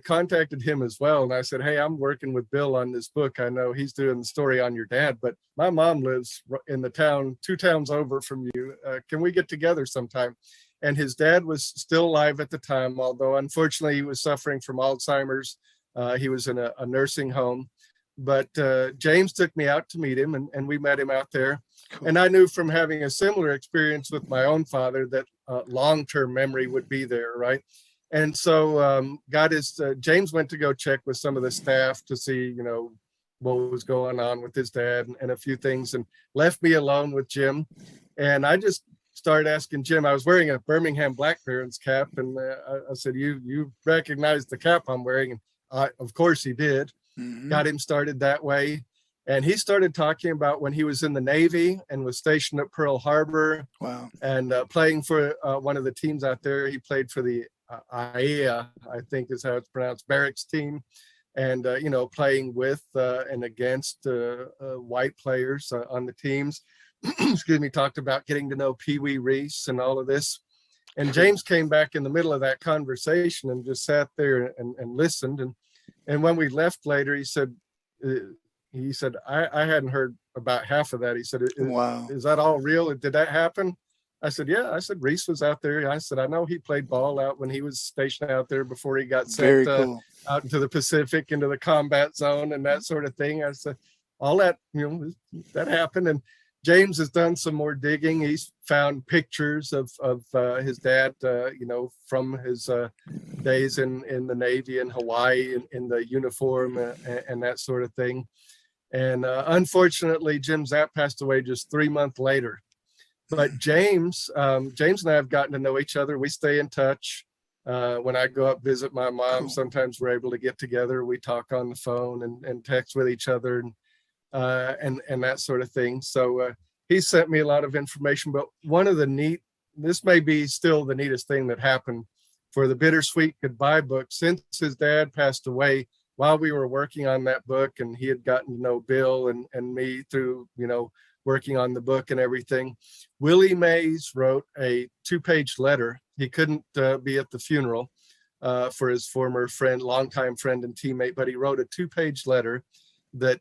contacted him as well, and I said, hey, I'm working with Bill on this book. I know he's doing the story on your dad, but my mom lives in the town 2 towns over from you. Can we get together sometime? And his dad was still alive at the time, although unfortunately he was suffering from Alzheimer's. He was in a nursing home. But James took me out to meet him, and we met him out there. Cool. And I knew from having a similar experience with my own father that long-term memory would be there, right? And so James went to go check with some of the staff to see, what was going on with his dad and a few things, and left me alone with Jim. And I just started asking Jim. I was wearing a Birmingham Black Barons cap, and I said, you recognize the cap I'm wearing? And of course he did. Got him started that way. And he started talking about when he was in the Navy and was stationed at Pearl Harbor. Wow. And playing for one of the teams out there. He played for the IAEA, I think is how it's pronounced, barracks team, and playing with and against white players on the teams. Excuse me. Talked about getting to know Pee Wee Reese and all of this. And James came back in the middle of that conversation and just sat there and listened. And when we left later, he said I hadn't heard about half of that. He said, wow, is that all real? Did that happen? I said, yeah. I said, Reese was out there. I said, I know he played ball out when he was stationed out there before he got sent Very cool. out into the Pacific, into the combat zone and that sort of thing. I said, all that, that happened. And James has done some more digging. He's found pictures of his dad, from his days in the Navy in Hawaii in the uniform and that sort of thing. And unfortunately, Jim Zapp passed away just 3 months later. But James and I have gotten to know each other. We stay in touch. When I go up visit my mom, sometimes we're able to get together. We talk on the phone and text with each other and that sort of thing. So he sent me a lot of information. But one of this may be still the neatest thing that happened for the Bittersweet Goodbye book. Since his dad passed away, while we were working on that book, and he had gotten to know Bill and me through, working on the book and everything, Willie Mays wrote a 2-page letter. He couldn't be at the funeral for his former friend, longtime friend and teammate, but he wrote a 2-page letter that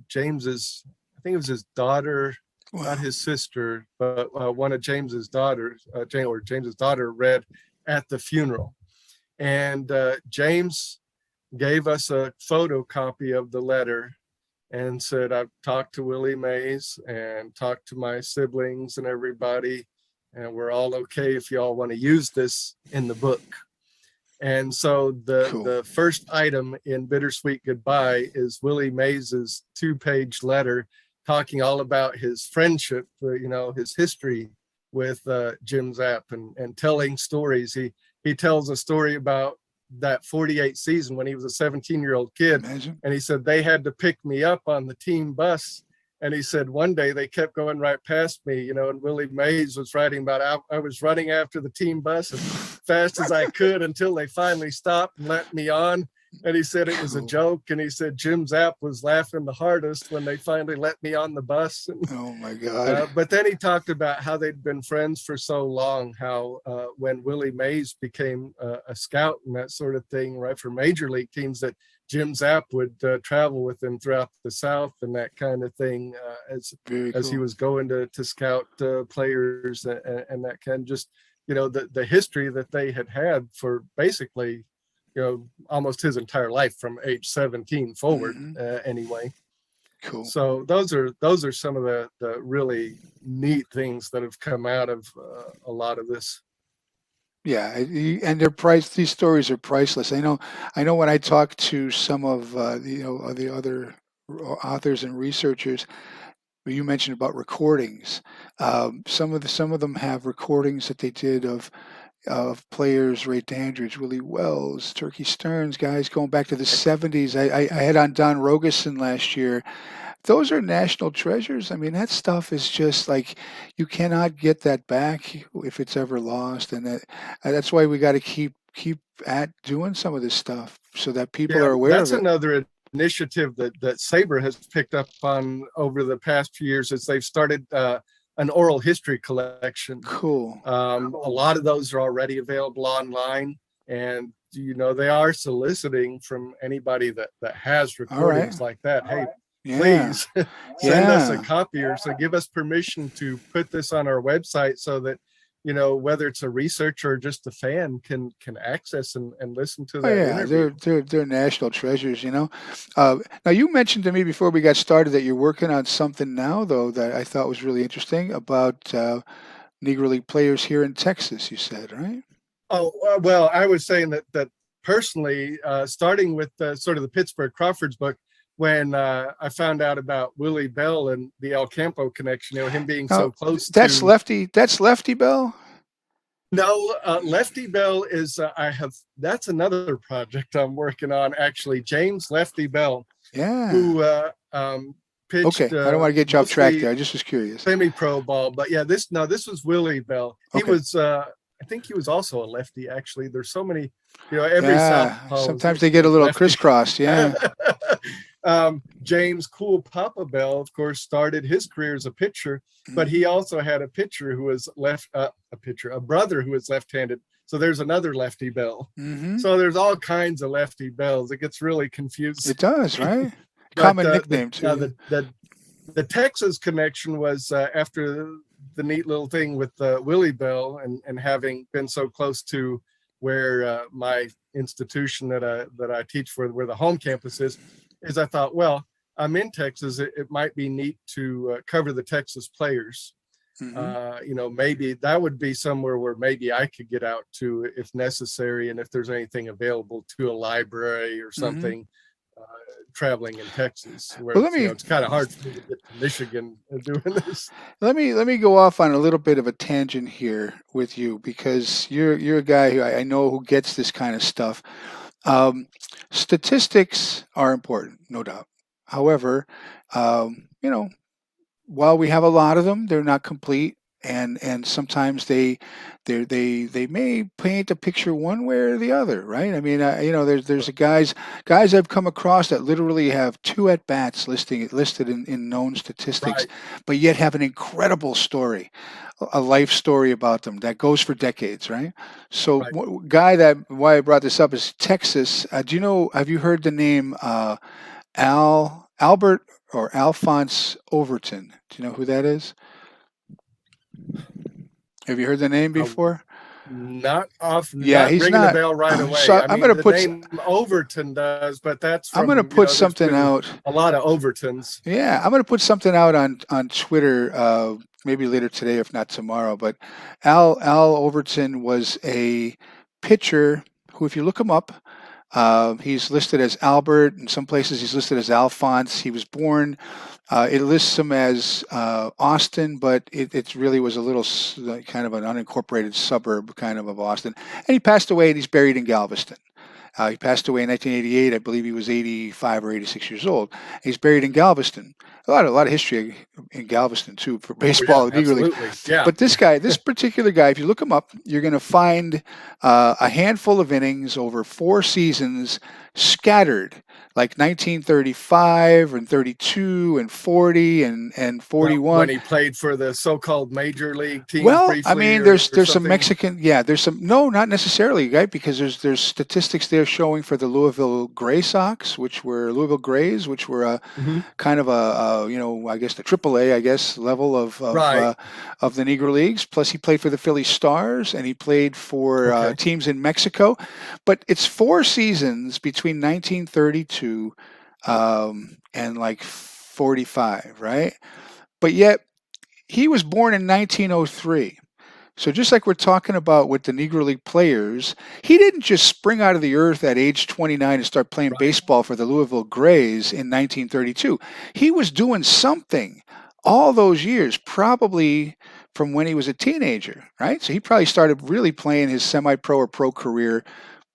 James's, I think it was his daughter, not his sister, but one of James's daughters, James's daughter read at the funeral. And James gave us a photocopy of the letter and said, I've talked to Willie Mays and talked to my siblings and everybody, and we're all okay if y'all want to use this in the book. And so the first item in Bittersweet Goodbye is Willie Mays's 2-page letter talking all about his friendship, his history with Jim Zapp and telling stories. He tells a story about that 48 season when he was a 17-year-old kid. Imagine. And he said they had to pick me up on the team bus. And he said one day they kept going right past me, and Willie Mays was writing about I was running after the team bus as fast as I could until they finally stopped and let me on. And he said it was a joke. And he said Jim Zapp was laughing the hardest when they finally let me on the bus. And, oh my God. But then he talked about how they'd been friends for so long, how when Willie Mays became a scout and that sort of thing, right, for major league teams, that Jim Zapp would travel with him throughout the South and that kind of thing as he was going to scout players and that kind of just, the history that they had for basically, almost his entire life from age 17 forward, anyway. Cool. So those are some of the really neat things that have come out of a lot of this. Yeah, and these stories are priceless. I know when I talk to some of the other authors and researchers, you mentioned about recordings. Some of them have recordings that they did of players, Ray Dandridge, Willie Wells, Turkey Stearns, guys going back to the 70s. I had on Don Rogerson last year. Those are national treasures. I mean, that stuff is just like, you cannot get that back if it's ever lost. And that's why we got to keep at doing some of this stuff so that people are aware of it. That's another initiative that SABR has picked up on over the past few years, is they've started an oral history collection. Cool. A lot of those are already available online, and they are soliciting from anybody that has recordings like that. Hey, please send us a copy, or so give us permission to put this on our website so that whether it's a researcher or just a fan can access and listen to that interview. They're national treasures. Now, you mentioned to me before we got started that you're working on something now, though, that I thought was really interesting about Negro League players here in Texas. You said, right? Oh, well, I was saying that personally, starting with sort of the Pittsburgh Crawfords book, when I found out about Willie Bell and the El Campo connection, him being so close. That's Lefty Bell? No, Lefty Bell is, that's another project I'm working on, actually. James Lefty Bell. Yeah. Who pitched. Okay, I don't want to get you off track there. I just was curious. Semi-pro ball. But yeah, this was Willie Bell. He was, I think he was also a lefty, actually. There's so many, every Southpaw. Sometimes they get a little crisscrossed, yeah. James Cool Papa Bell, of course, started his career as a pitcher, but he also had a pitcher who was a brother who was left-handed. So there's another Lefty Bell. So there's all kinds of Lefty Bells. It gets really confusing. It does, right? Common nickname too. The Texas connection was after the neat little thing with Willie Bell and having been so close to where my institution that I teach for, where the home campus is I thought, well, I'm in Texas. It might be neat to cover the Texas players. Maybe that would be somewhere where maybe I could get out to if necessary, and if there's anything available to a library or something. Traveling in Texas, where Well, it's kind of hard for me to get to Michigan doing this. let me go off on a little bit of a tangent here with you, because you're a guy who I know who gets this kind of stuff. Statistics are important, no doubt. However, while we have a lot of them, they're not complete, and sometimes they may paint a picture one way or the other, right? I mean, there's guys I've come across that literally have 2 at bats listed in known statistics, Right. but yet have an incredible story, a life story about them that goes for decades, right? So, Right. why I brought this up is Texas. Have you heard the name Albert or Alphonse Overton? Do you know who that is? Have you heard the name before? Not He's ringing a not. bell right away. So I mean, the name Overton does, but that's I'm going to from, put there's something been out. a lot of Overtons. Yeah, I'm going to put something out on Twitter, maybe later today, if not tomorrow. But Al Overton was a pitcher who, if you look him up, he's listed as Albert. In some places, he's listed as Alphonse. He was born. It lists him as Austin, but it really was a little kind of an unincorporated suburb kind of Austin. And he passed away, and he's buried in Galveston. He passed away in 1988. I believe he was 85 or 86 years old. He's buried in Galveston. A lot of history in Galveston too for baseball and Negro Leagues. Yeah. But this particular guy, if you look him up, you're going to find a handful of innings over 4 seasons scattered, like 1935 and 32 and 40 and 41. When he played for the so-called major league team. Well, briefly, I mean, there's some Mexican, there's some, no, not necessarily, right? Because there's statistics there showing for the Louisville Gray Sox, which were Louisville Grays, which were a kind of I guess the AAA, level of the Negro Leagues. Plus, he played for the Philly Stars, and he played for teams in Mexico. But it's 4 seasons between 1932 and like 45, right? But yet he was born in 1903. So just like we're talking about with the Negro League players, he didn't just spring out of the earth at age 29 and start playing baseball for the Louisville Grays in 1932. He was doing something all those years, probably from when he was a teenager, right? So he probably started really playing his semi-pro or pro career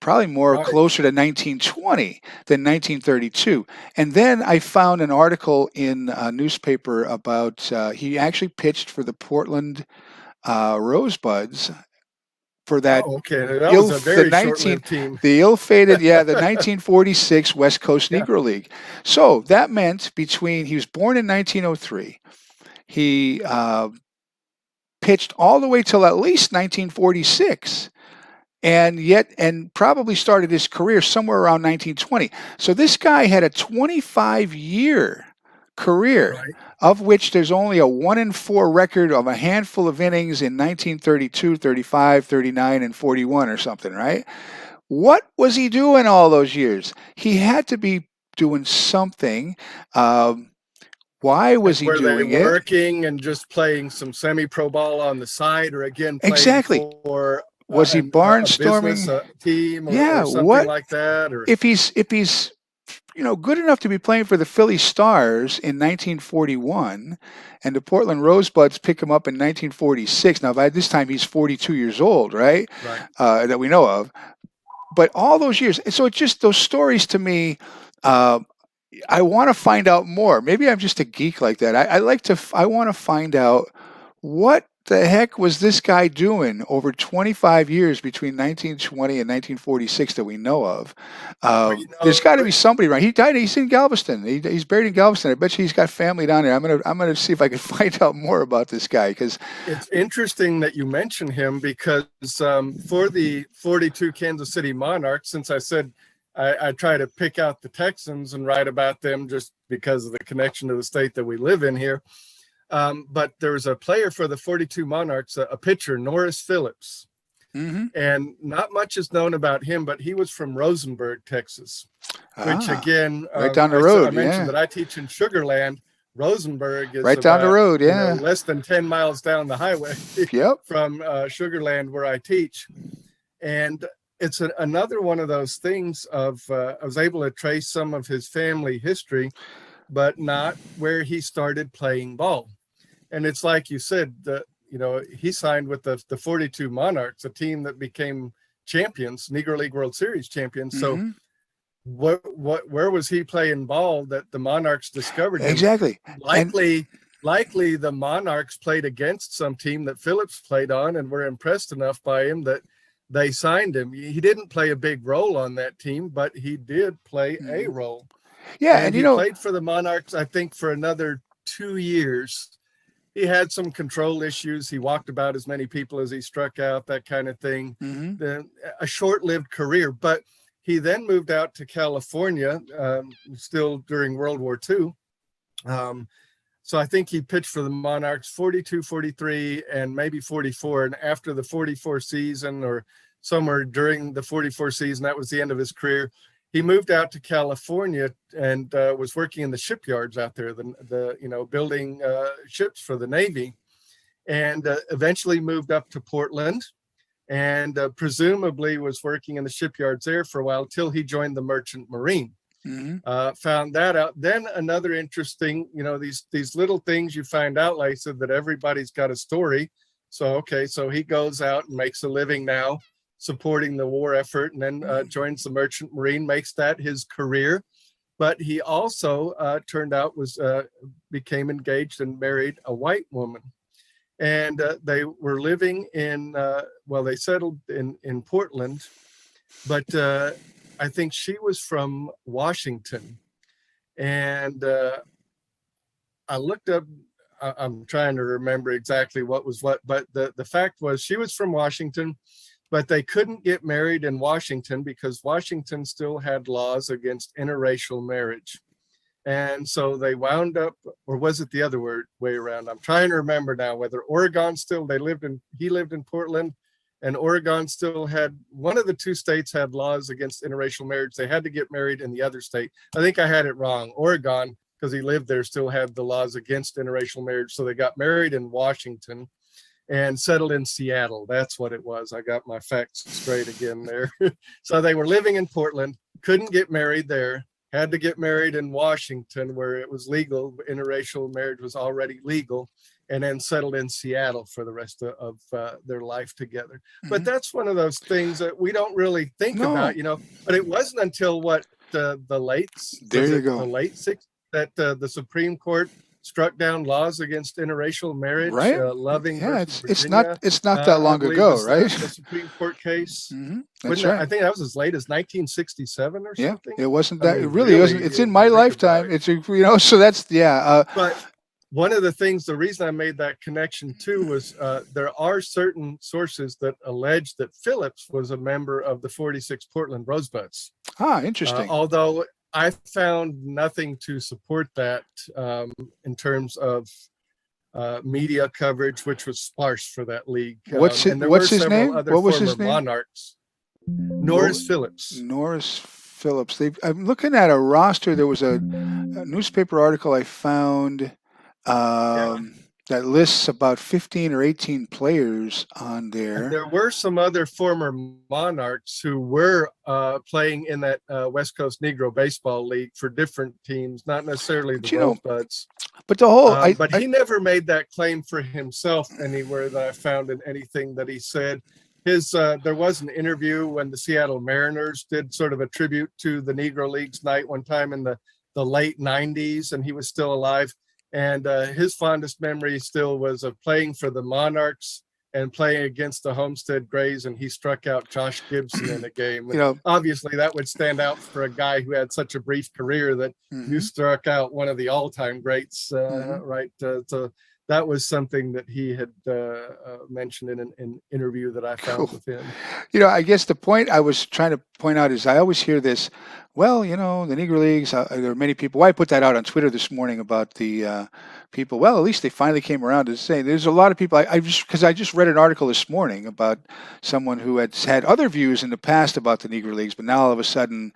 probably more closer to 1920 than 1932. And then I found an article in a newspaper about he actually pitched for the Portland Rosebuds for that. That was a very short-lived team. The ill-fated, the 1946 West Coast Negro League. So that meant he was born in 1903. He pitched all the way till at least 1946. And probably started his career somewhere around 1920. So this guy had a 25-year career, of which there's only a 1-4 record of a handful of innings in 1932, 35, 39, and 41 or something, right? What was he doing all those years? He had to be doing something. Why was he doing it? Working and just playing some semi-pro ball on the side, or again playing for was he barnstorming a team or something like that? Or if he's good enough to be playing for the Philly Stars in 1941, and the Portland Rosebuds pick him up in 1946. Now by this time he's 42 years old, right? That we know of. But all those years, so it's just those stories to me. I want to find out more. Maybe I'm just a geek like that. I want to find out what the heck was this guy doing over 25 years between 1920 and 1946 that we know of? There's got to be somebody, right? He died. He's in Galveston. He's buried in Galveston. I bet you he's got family down there. I'm gonna see if I can find out more about this guy, because it's interesting that you mention him, because for the 42 Kansas City Monarchs, since I said I try to pick out the Texans and write about them just because of the connection to the state that we live in here. But there was a player for the 42 Monarchs, a pitcher, Norris Phillips. And not much is known about him, but he was from Rosenberg, Texas, which again, right down the road. I mentioned that I teach in Sugar Land. Rosenberg is right down the road, less than 10 miles down the highway from Sugar Land where I teach. And it's another one of those things of I was able to trace some of his family history, but not where he started playing ball. And it's like you said, he signed with the 42 Monarchs, a team that became champions, Negro League World Series champions. So where was he playing ball that the Monarchs discovered him? Exactly. Likely the Monarchs played against some team that Phillips played on and were impressed enough by him that they signed him. He didn't play a big role on that team, but he did play a role. Yeah. And he played for the Monarchs, I think, for another 2 years. He had some control issues. He walked about as many people as he struck out, that kind of thing. A short-lived career, but he then moved out to California, still during World War II. So I think he pitched for the Monarchs 42, 43, and maybe 44. And after the 44 season, or somewhere during the 44 season, that was the end of his career. He moved out to California and was working in the shipyards out there, building ships for the Navy, and eventually moved up to Portland, and presumably was working in the shipyards there for a while till he joined the Merchant Marine. Found that out. Then another interesting, these little things you find out, like I said, that everybody's got a story. So he goes out and makes a living now, supporting the war effort, and then joins the Merchant Marine, makes that his career. But he also turned out became engaged and married a white woman. And they were living they settled in Portland, but I think she was from Washington. And I looked up, I'm trying to remember exactly what was what, but the fact was she was from Washington, but they couldn't get married in Washington because Washington still had laws against interracial marriage. And so they wound up, or was it the other way around? I'm trying to remember now whether Oregon he lived in Portland, and Oregon still had, one of the two states had laws against interracial marriage. They had to get married in the other state. I think I had it wrong. Oregon, because he lived there, still had the laws against interracial marriage. So they got married in Washington and settled in Seattle. That's what it was. I got my facts straight again there. So they were living in Portland, couldn't get married there, had to get married in Washington where it was legal. Interracial marriage was already legal, and then settled in Seattle for the rest of their life together. But that's one of those things that we don't really think about, but it wasn't until the late 60s that the Supreme Court struck down laws against interracial marriage, right? Loving. Yeah, it's not that long ago, right? The Supreme Court case. That's right. I think that was as late as 1967 or something. It wasn't that. It really wasn't. It's in my lifetime. It's so that's But one of the things, the reason I made that connection too was there are certain sources that allege that Phillips was a member of the 46 Portland Rosebuds. Interesting. Although I found nothing to support that in terms of media coverage, which was sparse for that league. What's his name? What was his name? Monarchs. Norris Phillips. Norris Phillips. I'm looking at a roster. There was a newspaper article I found that lists about 15 or 18 players on there. And there were some other former Monarchs who were playing in that West Coast Negro Baseball League for different teams, not necessarily the Rosebuds. But the whole, he never made that claim for himself anywhere that I found in anything that he said. There was an interview when the Seattle Mariners did sort of a tribute to the Negro Leagues night one time in the late 90s, and he was still alive. And his fondest memory still was of playing for the Monarchs and playing against the Homestead Grays, and he struck out Josh Gibson in a game. Obviously, that would stand out for a guy who had such a brief career that you struck out one of the all-time greats, right? So that was something that he had mentioned in an interview that I found Cool. with him. I guess the point I was trying to point out is I always hear this. Well, the Negro Leagues. There are many people. Why I put that out on Twitter this morning about the people. Well, at least they finally came around to say there's a lot of people. I just read an article this morning about someone who had other views in the past about the Negro Leagues, but now all of a sudden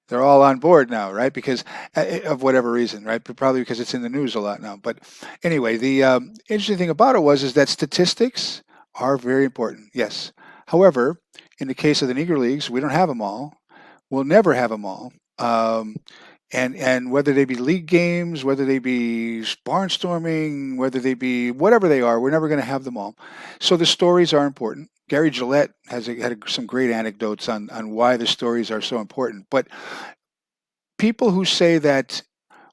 they're all on board now, right? Because of whatever reason, right? But probably because it's in the news a lot now. But anyway, the interesting thing about it is that statistics are very important. Yes. However, in the case of the Negro Leagues, we don't have them all. We'll never have them all. And whether they be league games, whether they be barnstorming, whether they be whatever they are, we're never going to have them all. So the stories are important. Gary Gillette had some great anecdotes on why the stories are so important. But people who say that,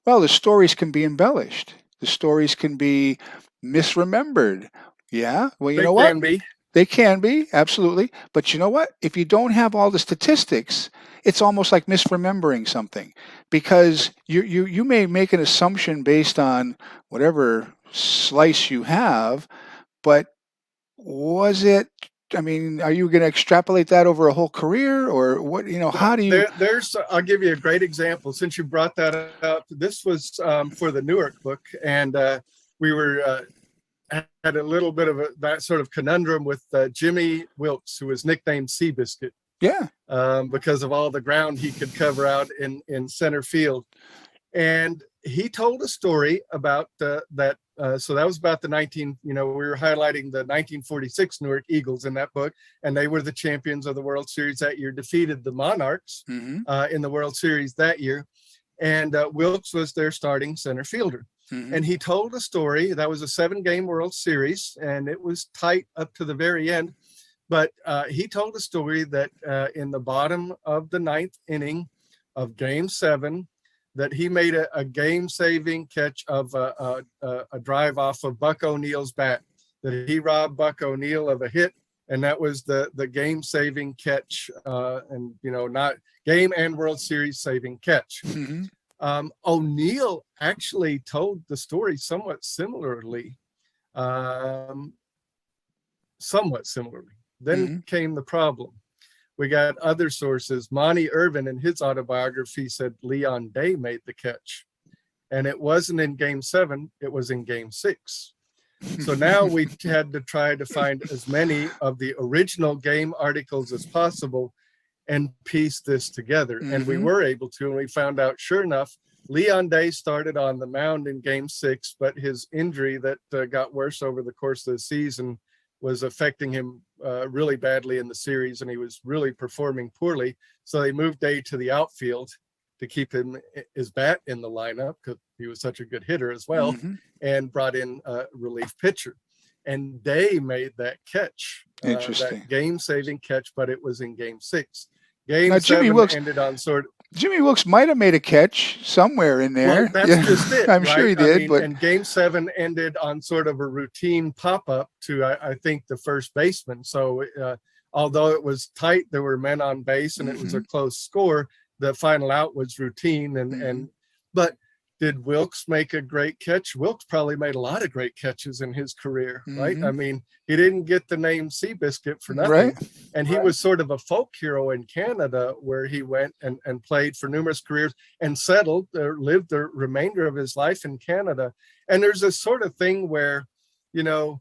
well, the stories can be embellished, the stories can be misremembered. Yeah, well, you They know what? can be. They can be, absolutely. But you know what? If you don't have all the statistics, it's almost like misremembering something, because you may make an assumption based on whatever slice you have, but was it? I mean, are you going to extrapolate that over a whole career, or what? How do you? I'll give you a great example since you brought that up. This was for the Newark book, and we were had a little bit of that sort of conundrum with Jimmy Wilkes, who was nicknamed Seabiscuit. Yeah. Because of all the ground he could cover out in center field. And he told a story about that. So that was about we were highlighting the 1946 Newark Eagles in that book, and they were the champions of the World Series that year, defeated the Monarchs Mm-hmm. In the World Series that year. And Wilkes was their starting center fielder. Mm-hmm. And he told a story. That was a 7-game World Series, and it was tight up to the very end. But he told a story that in the bottom of the 9th inning of Game 7, that he made a game-saving catch of a drive off of Buck O'Neill's bat, that he robbed Buck O'Neill of a hit, and that was the game-saving catch, and not game and World Series saving catch. Mm-hmm. O'Neill actually told the story somewhat similarly. Then Mm-hmm. came the problem. We got other sources. Monty Irvin, in his autobiography, said Leon Day made the catch. And it wasn't in Game 7, it was in Game 6. So now we had to try to find as many of the original game articles as possible and piece this together. Mm-hmm. And we were able to, and we found out, sure enough, Leon Day started on the mound in Game 6, but his injury that got worse over the course of the season was affecting him really badly in the series, and he was really performing poorly. So they moved Day to the outfield to keep his bat in the lineup, because he was such a good hitter as well, Mm-hmm. and brought in a relief pitcher. And Day made that catch, Interesting. that game-saving catch, but it was in Game 6. Game Now, 7 ended on sort of. Jimmy Wilkes might have made a catch somewhere in there. Well, that's just it. I'm right? sure he did. But and Game 7 ended on sort of a routine pop-up to, I think, the first baseman. So although it was tight, there were men on base, and it was a close score. The final out was routine, but did Wilkes make a great catch? Wilkes probably made a lot of great catches in his career, right? Mm-hmm. I mean, he didn't get the name Seabiscuit for nothing. Right. And he was sort of a folk hero in Canada, where he went and played for numerous careers and settled or lived the remainder of his life in Canada. And there's this sort of thing where, you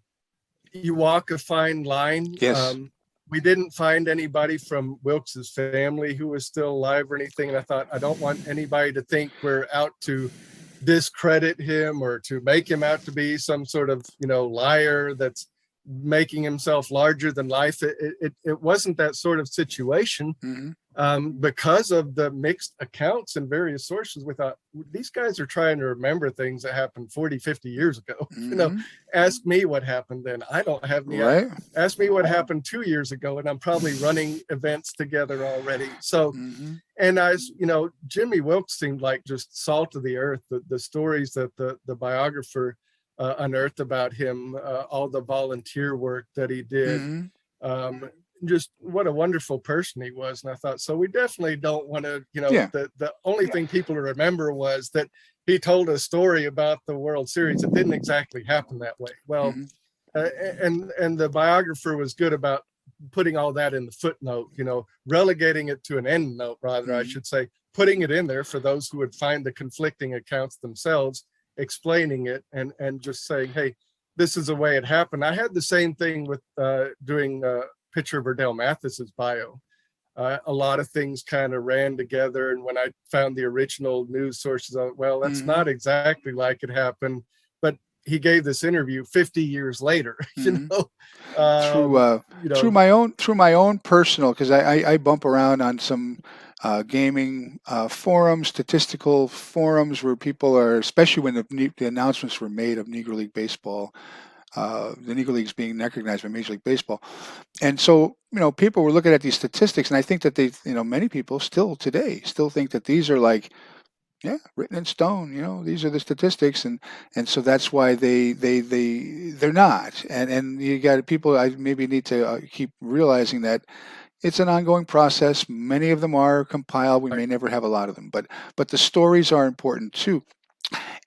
walk a fine line. Yes. We didn't find anybody from Wilkes's family who was still alive or anything. And I thought, I don't want anybody to think we're out to discredit him or to make him out to be some sort of, liar that's making himself larger than life. It wasn't that sort of situation. Mm-hmm. Because of the mixed accounts and various sources. We thought, these guys are trying to remember things that happened 40, 50 years ago. Mm-hmm. Ask me what happened then. I don't have any Right. Ask me what happened 2 years ago, and I'm probably running events together already. So, and Jimmy Wilkes seemed like just salt of the earth. The stories that the biographer unearthed about him, all the volunteer work that he did, just what a wonderful person he was. And I thought, so we definitely don't want to, the only thing people remember was that he told a story about the World Series. It didn't exactly happen that way. Well, Mm-hmm. and the biographer was good about putting all that in the footnote, relegating it to an end note, rather, I should say, putting it in there for those who would find the conflicting accounts themselves, explaining it and just saying, hey, this is the way it happened. I had the same thing with doing pitcher Verdell Mathis's bio. A lot of things kind of ran together. And when I found the original news sources, well, that's Mm-hmm. not exactly like it happened. But he gave this interview 50 years later, Mm-hmm. um, Through my own personal, because I bump around on some gaming forums, statistical forums where people are, especially when the announcements were made of Negro League Baseball, the Negro Leagues being recognized by Major League Baseball. And so, people were looking at these statistics, and I think that many people still today still think that these are like, yeah, written in stone. These are the statistics, and so that's why they're not. And you got people. I maybe need to keep realizing that it's an ongoing process. Many of them are compiled. We may never have a lot of them, but the stories are important too,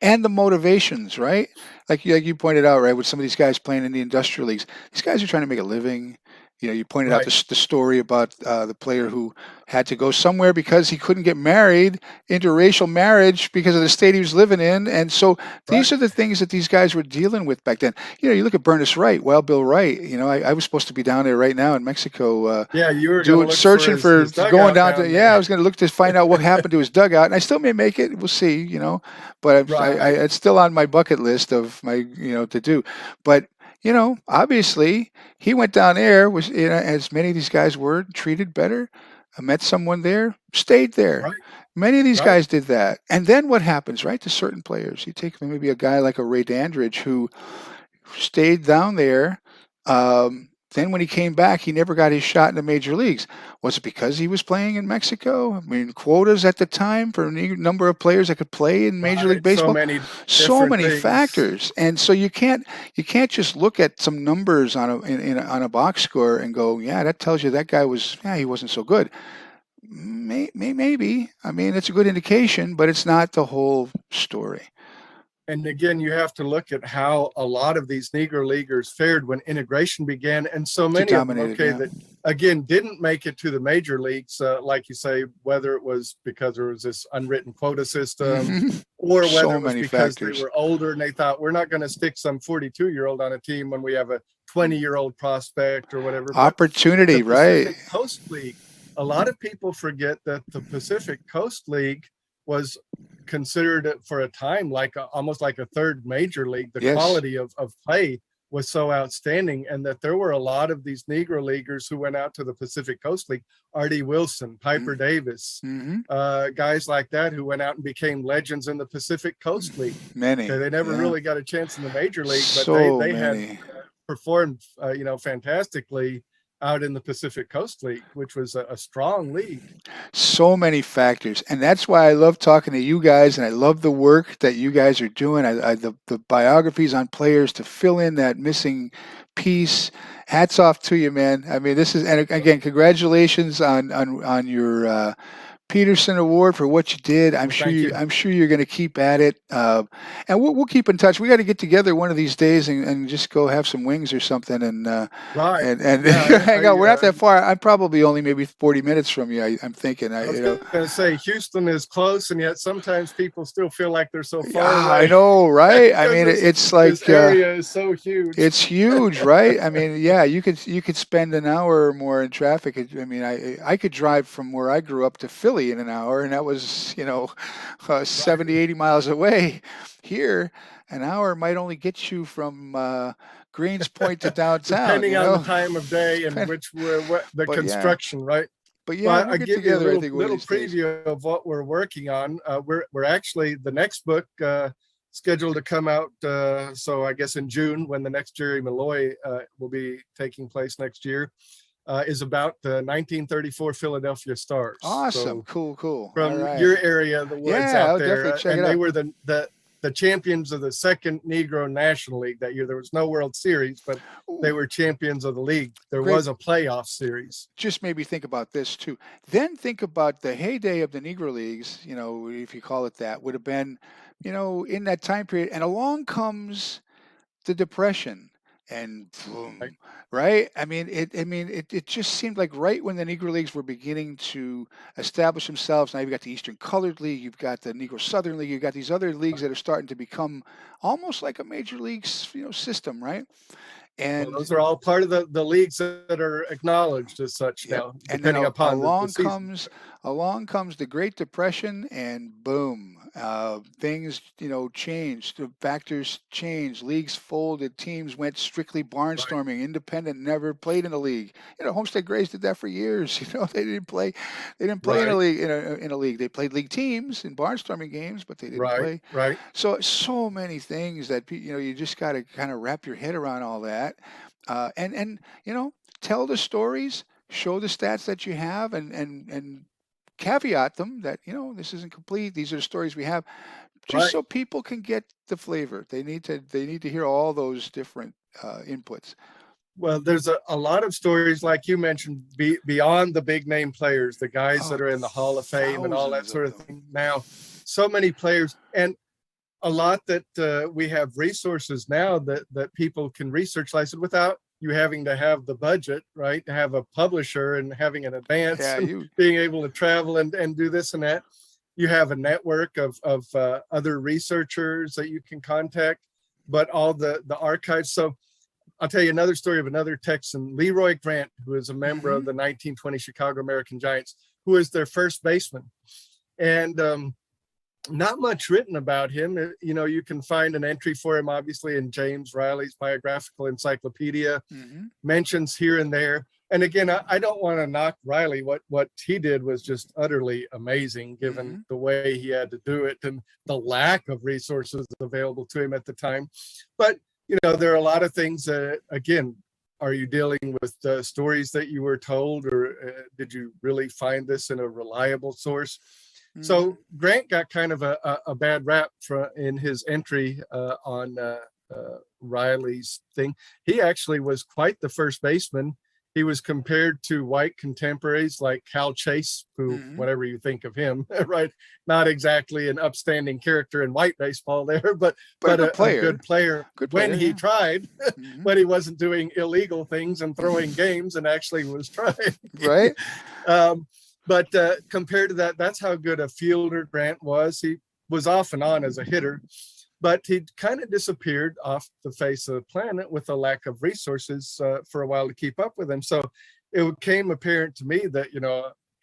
and the motivations, right? Like you pointed out, right, with some of these guys playing in the industrial leagues, these guys are trying to make a living. You pointed out right. the story about the player who had to go somewhere because he couldn't get married, interracial marriage, because of the state he was living in. And so these Right. are the things that these guys were dealing with back then. You look at Bernice Wright, Wild Bill Wright. I was supposed to be down there right now in Mexico, Yeah, you were going to look for searching for his going dugout down to. down Yeah, there. I was going to look to find out what happened to his dugout, and I still may make it. We'll see. But Right. it's still on my bucket list of my to do. But obviously he went down there, was as many of these guys were, treated better. I met someone there, stayed there. Right. Many of these Right. guys did that. And then what happens, right, to certain players? You take maybe a guy like a Ray Dandridge who stayed down there. Then when he came back, he never got his shot in the major leagues. Was it because he was playing in Mexico? I mean, quotas at the time for a number of players that could play in Major League Right. So Baseball. many So different many things. factors, and so you can't just look at some numbers on a box score and go, yeah, that tells you that guy he wasn't so good. Maybe. I mean, it's a good indication, but it's not the whole story. And again, you have to look at how a lot of these Negro Leaguers fared when integration began. And so They many of them, dominated, okay, yeah. that again didn't make it to the major leagues, like you say, whether it was because there was this unwritten quota system Hmm. or whether So it was many because they factors. were older and they thought, we're not going to stick some 42-year-old on a team when we have a 20-year-old prospect or whatever. But the Opportunity, right? Pacific Coast League, a lot of people forget that the Pacific Coast League was considered for a time like almost like a third major league. The Yes. quality of play was so outstanding, and that there were a lot of these Negro leaguers who went out to the Pacific Coast League. Artie Wilson, Piper Davis, Mm-hmm. guys like that who went out and became legends in the Pacific Coast League. Many, Okay, they never yeah. really got a chance in the major league, but So they had many. performed fantastically out in the Pacific Coast League, which was a strong league. So many factors, and that's why I love talking to you guys, and I love the work that you guys are doing. The biographies on players to fill in that missing piece. Hats off to you, man. I mean, this is, and again, congratulations on your Peterson Award for what you did. Well, thank you. I'm sure you're going to keep at it, and we'll keep in touch. We got to get together one of these days and just go have some wings or something, Right. and Yeah, hang out. We're not that far. I'm probably only maybe 40 minutes from you. I'm thinking. I was going to say Houston is close, and yet sometimes people still feel like they're so far Yeah, I away know, right? I because mean, it's this like area is so huge. it's huge, right? I mean, yeah, you could spend an hour or more in traffic. I mean, I could drive from where I grew up to Philly in an hour, and that was 70, Right. 80 miles away. Here, an hour might only get you from Greens Point to downtown. Depending on the time of day and Depend- which what the but yeah, construction, right? but yeah, Well, we'll I get give you a together. I think one of little these days. preview of what we're working on. We're actually the next book scheduled to come out. So I guess in June, when the next Jerry Malloy will be taking place next year, is about the 1934 Philadelphia Stars. Awesome, So cool. All from right. your area, the woods Yeah, out I'll definitely there, check it and they out. were the champions of the second Negro National League that year. There was no World Series, but they Ooh, were champions of the league. There great. was a playoff series. Just made me think about this too. Then think about the heyday of the Negro Leagues, if you call it that, would have been in that time period, and along comes the depression, and Right. boom, right? I mean, it just seemed like right when the Negro Leagues were beginning to establish themselves. Now you've got the Eastern Colored League, you've got the Negro Southern League, you've got these other leagues that are starting to become almost like a major league, system, right? Well, And those are all part of the leagues that are acknowledged as such yep. now, And then depending upon the along season. comes the Great Depression, and boom, things changed. The factors changed. Leagues folded. Teams went strictly Right, barnstorming. Independent never played in a league. Homestead Grays did that for years. They didn't play. They didn't play in a right, league. In a league, they played league teams in barnstorming games, but they didn't right, play. right. So many things that you just got to kind of wrap your head around all that, and tell the stories, show the stats that you have, and caveat them that this isn't complete. These are the stories we have, just Right. so people can get the flavor. They need to hear all those different inputs. Well, there's a lot of stories, like you mentioned, beyond the big name players, the guys Oh, that are in the Hall of Fame and all that thousands sort of of them. thing. Now, so many players, and a lot that we have resources now that people can research, like I said, without you having to have the budget, right? To have a publisher and having an advance Yeah, and you. being able to travel and do this and that. You have a network of other researchers that you can contact, but all the archives. So I'll tell you another story of another Texan, Leroy Grant, who is a member Hmm. of the 1920 Chicago American Giants, who is their first baseman. And not much written about him. You can find an entry for him, obviously, in James Riley's biographical encyclopedia, Hmm. mentions here and there. And again, I don't want to knock Riley. What he did was just utterly amazing, given Hmm. the way he had to do it and the lack of resources available to him at the time. But there are a lot of things that, again, are you dealing with stories that you were told, or did you really find this in a reliable source? Hmm. So Grant got kind of a bad rap in his entry on Riley's thing. He actually was quite the first baseman. He was compared to white contemporaries like Cal Chase, who, Hmm. whatever you think of him, right? Not exactly an upstanding character in white baseball there, but But a good a player. good player Good when player, he yeah. tried, Hmm. when he wasn't doing illegal things and throwing games and actually was trying. Right. um, but compared to that, that's how good a fielder Grant was. He was off and on as a hitter, but he kind of disappeared off the face of the planet with a lack of resources for a while to keep up with him. So it became apparent to me that,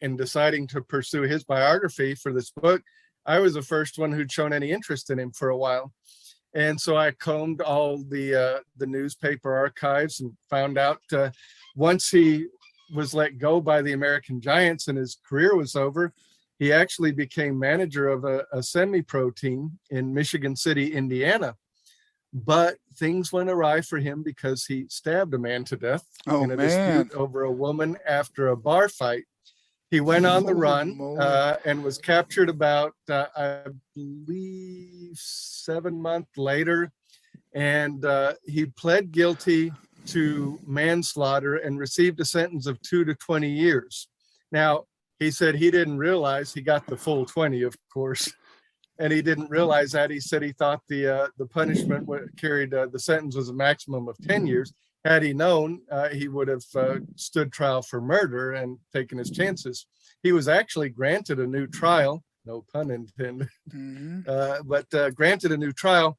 in deciding to pursue his biography for this book, I was the first one who'd shown any interest in him for a while. And so I combed all the newspaper archives and found out once he was let go by the American Giants and his career was over, he actually became manager of a semi-pro team in Michigan City, Indiana. But things went awry for him because he stabbed a man to death Oh in a dispute man. over a woman after a bar fight. He went on the Holy run moly. and was captured about, I believe, 7 months later. And he pled guilty to manslaughter and received a sentence of 2 to 20 years. Now, he said he didn't realize he got the full 20, of course, and he didn't realize that. He said he thought the punishment carried the sentence was a maximum of 10 years. Had he known, he would have stood trial for murder and taken his chances. He was actually granted a new trial, no pun intended, Hmm. but granted a new trial.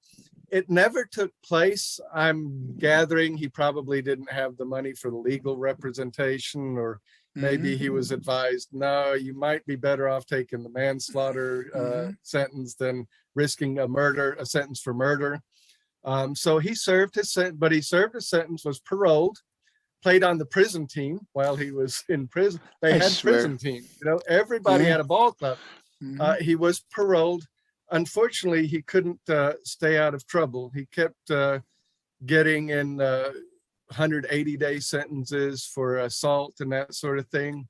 It never took place. I'm gathering he probably didn't have the money for the legal representation, or maybe he Hmm. was advised, no, you might be better off taking the manslaughter Hmm. sentence than risking a sentence for murder. So he served his sentence, but he served his sentence, was paroled, played on the prison team while he was in prison. They I had swear. prison teams, everybody Yeah. had a ball club. Hmm. He was paroled. Unfortunately, he couldn't stay out of trouble. He kept getting in 180-day sentences for assault and that sort of thing.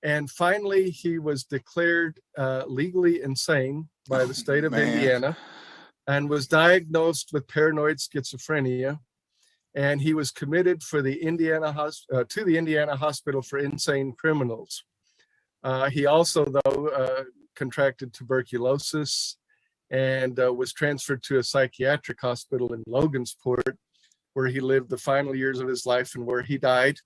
And finally, he was declared legally insane by the Oh state of man. Indiana and was diagnosed with paranoid schizophrenia. And he was committed for the to the Indiana Hospital for Insane Criminals. He also, though, contracted tuberculosis and was transferred to a psychiatric hospital in Logansport, where he lived the final years of his life and where he died.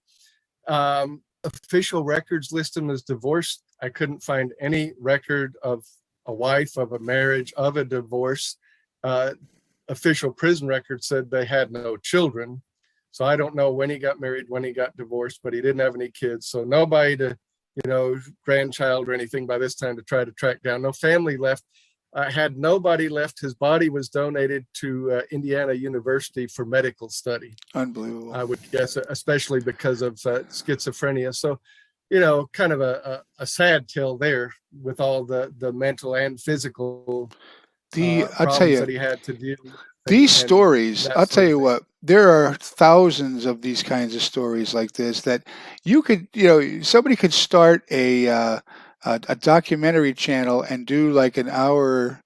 Official records list him as divorced. I couldn't find any record of a wife, of a marriage, of a divorce. Official prison records said they had no children. So I don't know when he got married, when he got divorced, but he didn't have any kids. So nobody to, grandchild or anything by this time to try to track down. No family left. Had nobody left. His body was donated to Indiana University for medical study. Unbelievable. I would guess, especially because of schizophrenia. So, kind of a sad tale there with all the mental and physical I'll tell you, that he had to deal with. These stories, I'll tell you what, there are thousands of these kinds of stories like this that you could, somebody could start a documentary channel and do like an hour,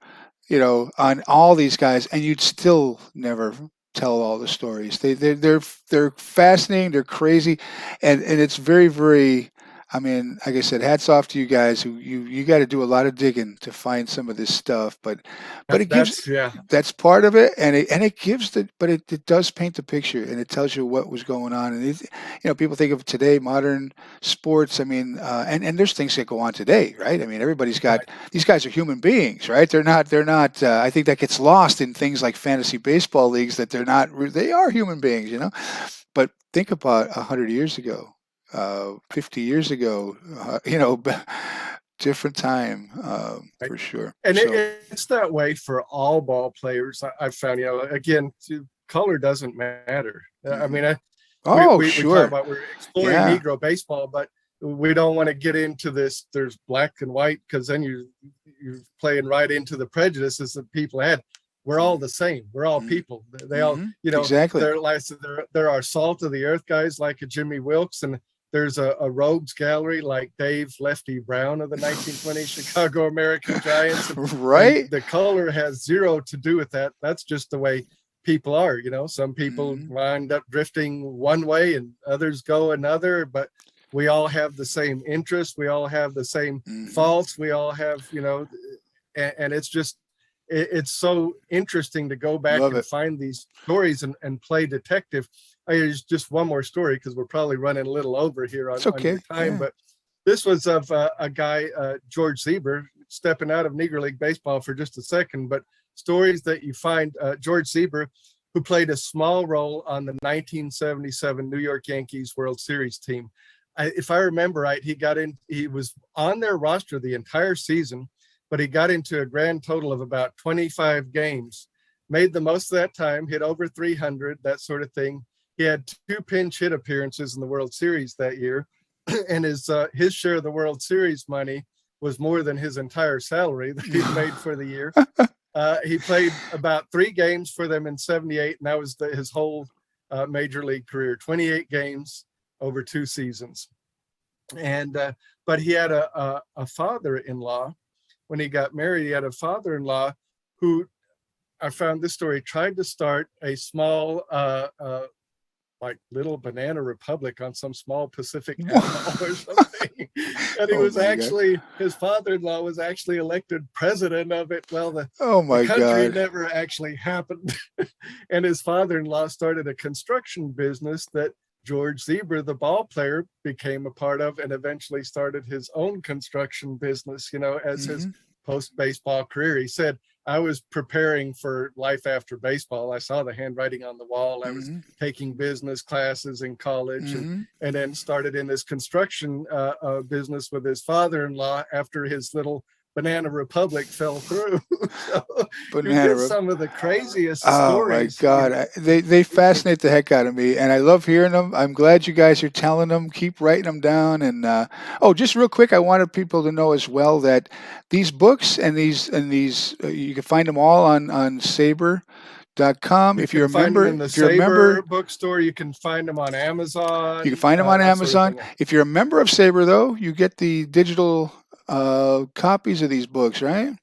on all these guys, and you'd still never tell all the stories. They're fascinating, they're crazy, and it's very, very. I mean, like I said, hats off to you guys. You got to do a lot of digging to find some of this stuff, but it gives that's part of it, and it gives it does paint the picture, and it tells you what was going on. And people think of today modern sports. I mean, and there's things that go on today, right? I mean, everybody's got these guys are human beings, right? They're not. I think that gets lost in things like fantasy baseball leagues that they're not. They are human beings, But think about 100 years ago. 50 years ago, different time for sure. And it's that way for all ball players. I've found, again, color doesn't matter. I mean, we talk about we're exploring Negro baseball, but we don't want to get into this. There's black and white, because then you're playing right into the prejudices that people had. We're all the same. We're all people. They all, exactly. There are salt of the earth guys like a Jimmy Wilkes, and there's a rogues gallery like Dave Lefty Brown of the 1920 Chicago American Giants. Right. And the color has zero to do with that. That's just the way people are. Some people wind up drifting one way and others go another, but we all have the same interests. We all have the same faults. We all have, and it's just, it's so interesting to go back and find these stories and play detective. There's just one more story, because we're probably running a little over here on your time, but this was of a guy, George Zebra, stepping out of Negro League baseball for just a second, but stories that you find. George Zebra, who played a small role on the 1977 New York Yankees World Series team. If I remember right, he was on their roster the entire season, but he got into a grand total of about 25 games, made the most of that time, hit over 300, that sort of thing. He had 2 pinch hit appearances in the World Series that year, and his share of the World Series money was more than his entire salary that he made for the year. He played about 3 games for them in '78, and that was his whole major league career, 28 games over 2 seasons. And but he had a father-in-law. When he got married, he had a father-in-law who, I found this story, tried to start a small like little banana republic on some small Pacific atoll or something. And he was his father-in-law was actually elected president of it. Well, the country never actually happened. And his father-in-law started a construction business that George Zebra, the ball player, became a part of, and eventually started his own construction business, as his post-baseball career. He said, I was preparing for life after baseball. I saw the handwriting on the wall. I was taking business classes in college, and then started in this construction business with his father-in-law after his little Banana Republic fell through. So some of the craziest stories. Oh my God. They fascinate the heck out of me, and I love hearing them. I'm glad you guys are telling them. Keep writing them down. And just real quick, I wanted people to know as well that these books and these you can find them all on SABR.com. If you're a member, in the SABR bookstore, you can find them on Amazon. You can find them on Amazon. If you're a member of SABR, though, you get the digital copies of these books, right?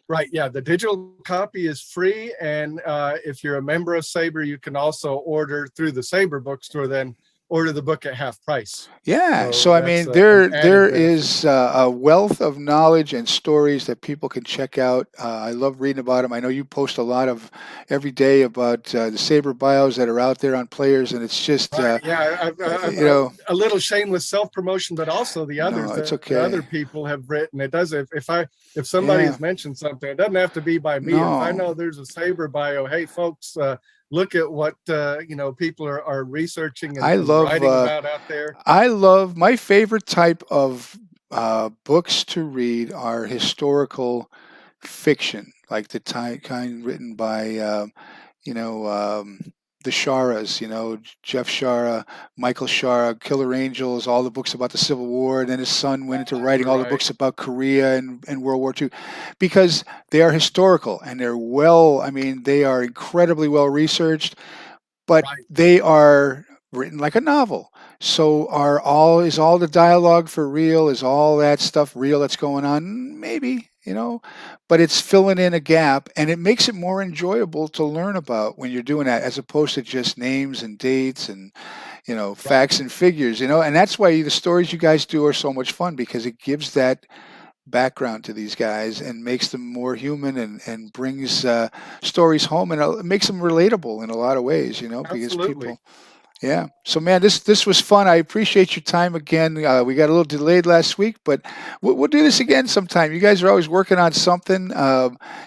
Right. Yeah. The digital copy is free. And if you're a member of SABR, you can also order through the SABR bookstore then order the book at half price. Yeah. So So I that's mean, an there added benefit. is a wealth of knowledge and stories that people can check out. I love reading about them. I know you post a lot of every day about the Saber bios that are out there on players, and it's just Right. Yeah. you know, A little shameless self promotion, but also the no, others it's that other okay. people have written. It does. If somebody Yeah. has mentioned something, it doesn't have to be by me. If I No. know there's a Saber bio, hey folks, look at what people are researching I and love writing about out there. my favorite type of books to read are historical fiction, like the kind written by you know, the Sharas, Jeff Shara, Michael Shara, Killer Angels, all the books about the Civil War. And then his son went into writing all the Right. books about Korea and World War II because they are historical and I mean, they are incredibly well researched, but Right. they are written like a novel. So is all the dialogue for real? Is all that stuff real that's going on? Maybe, but it's filling in a gap and it makes it more enjoyable to learn about when you're doing that as opposed to just names and dates and, Right. facts and figures, and that's why the stories you guys do are so much fun because it gives that background to these guys and makes them more human and brings stories home and it makes them relatable in a lot of ways, because Absolutely. people, yeah. So man, this was fun. I appreciate your time again. We got a little delayed last week, but we'll do this again sometime. You guys are always working on something,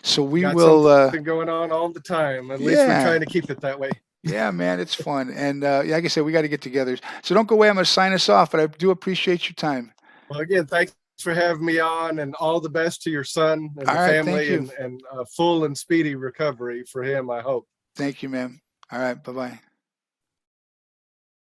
so we Got will. something going on all the time. At least we're Yeah, trying to keep it that way. yeah, man, it's fun. And yeah, like I said, we got to get together. So don't go away. I'm going to sign us off, but I do appreciate your time. Well, again, thanks for having me on, and all the best to your son and All the right, thank family, you, and full and speedy recovery for him, I hope. thank you, man. All right, bye bye.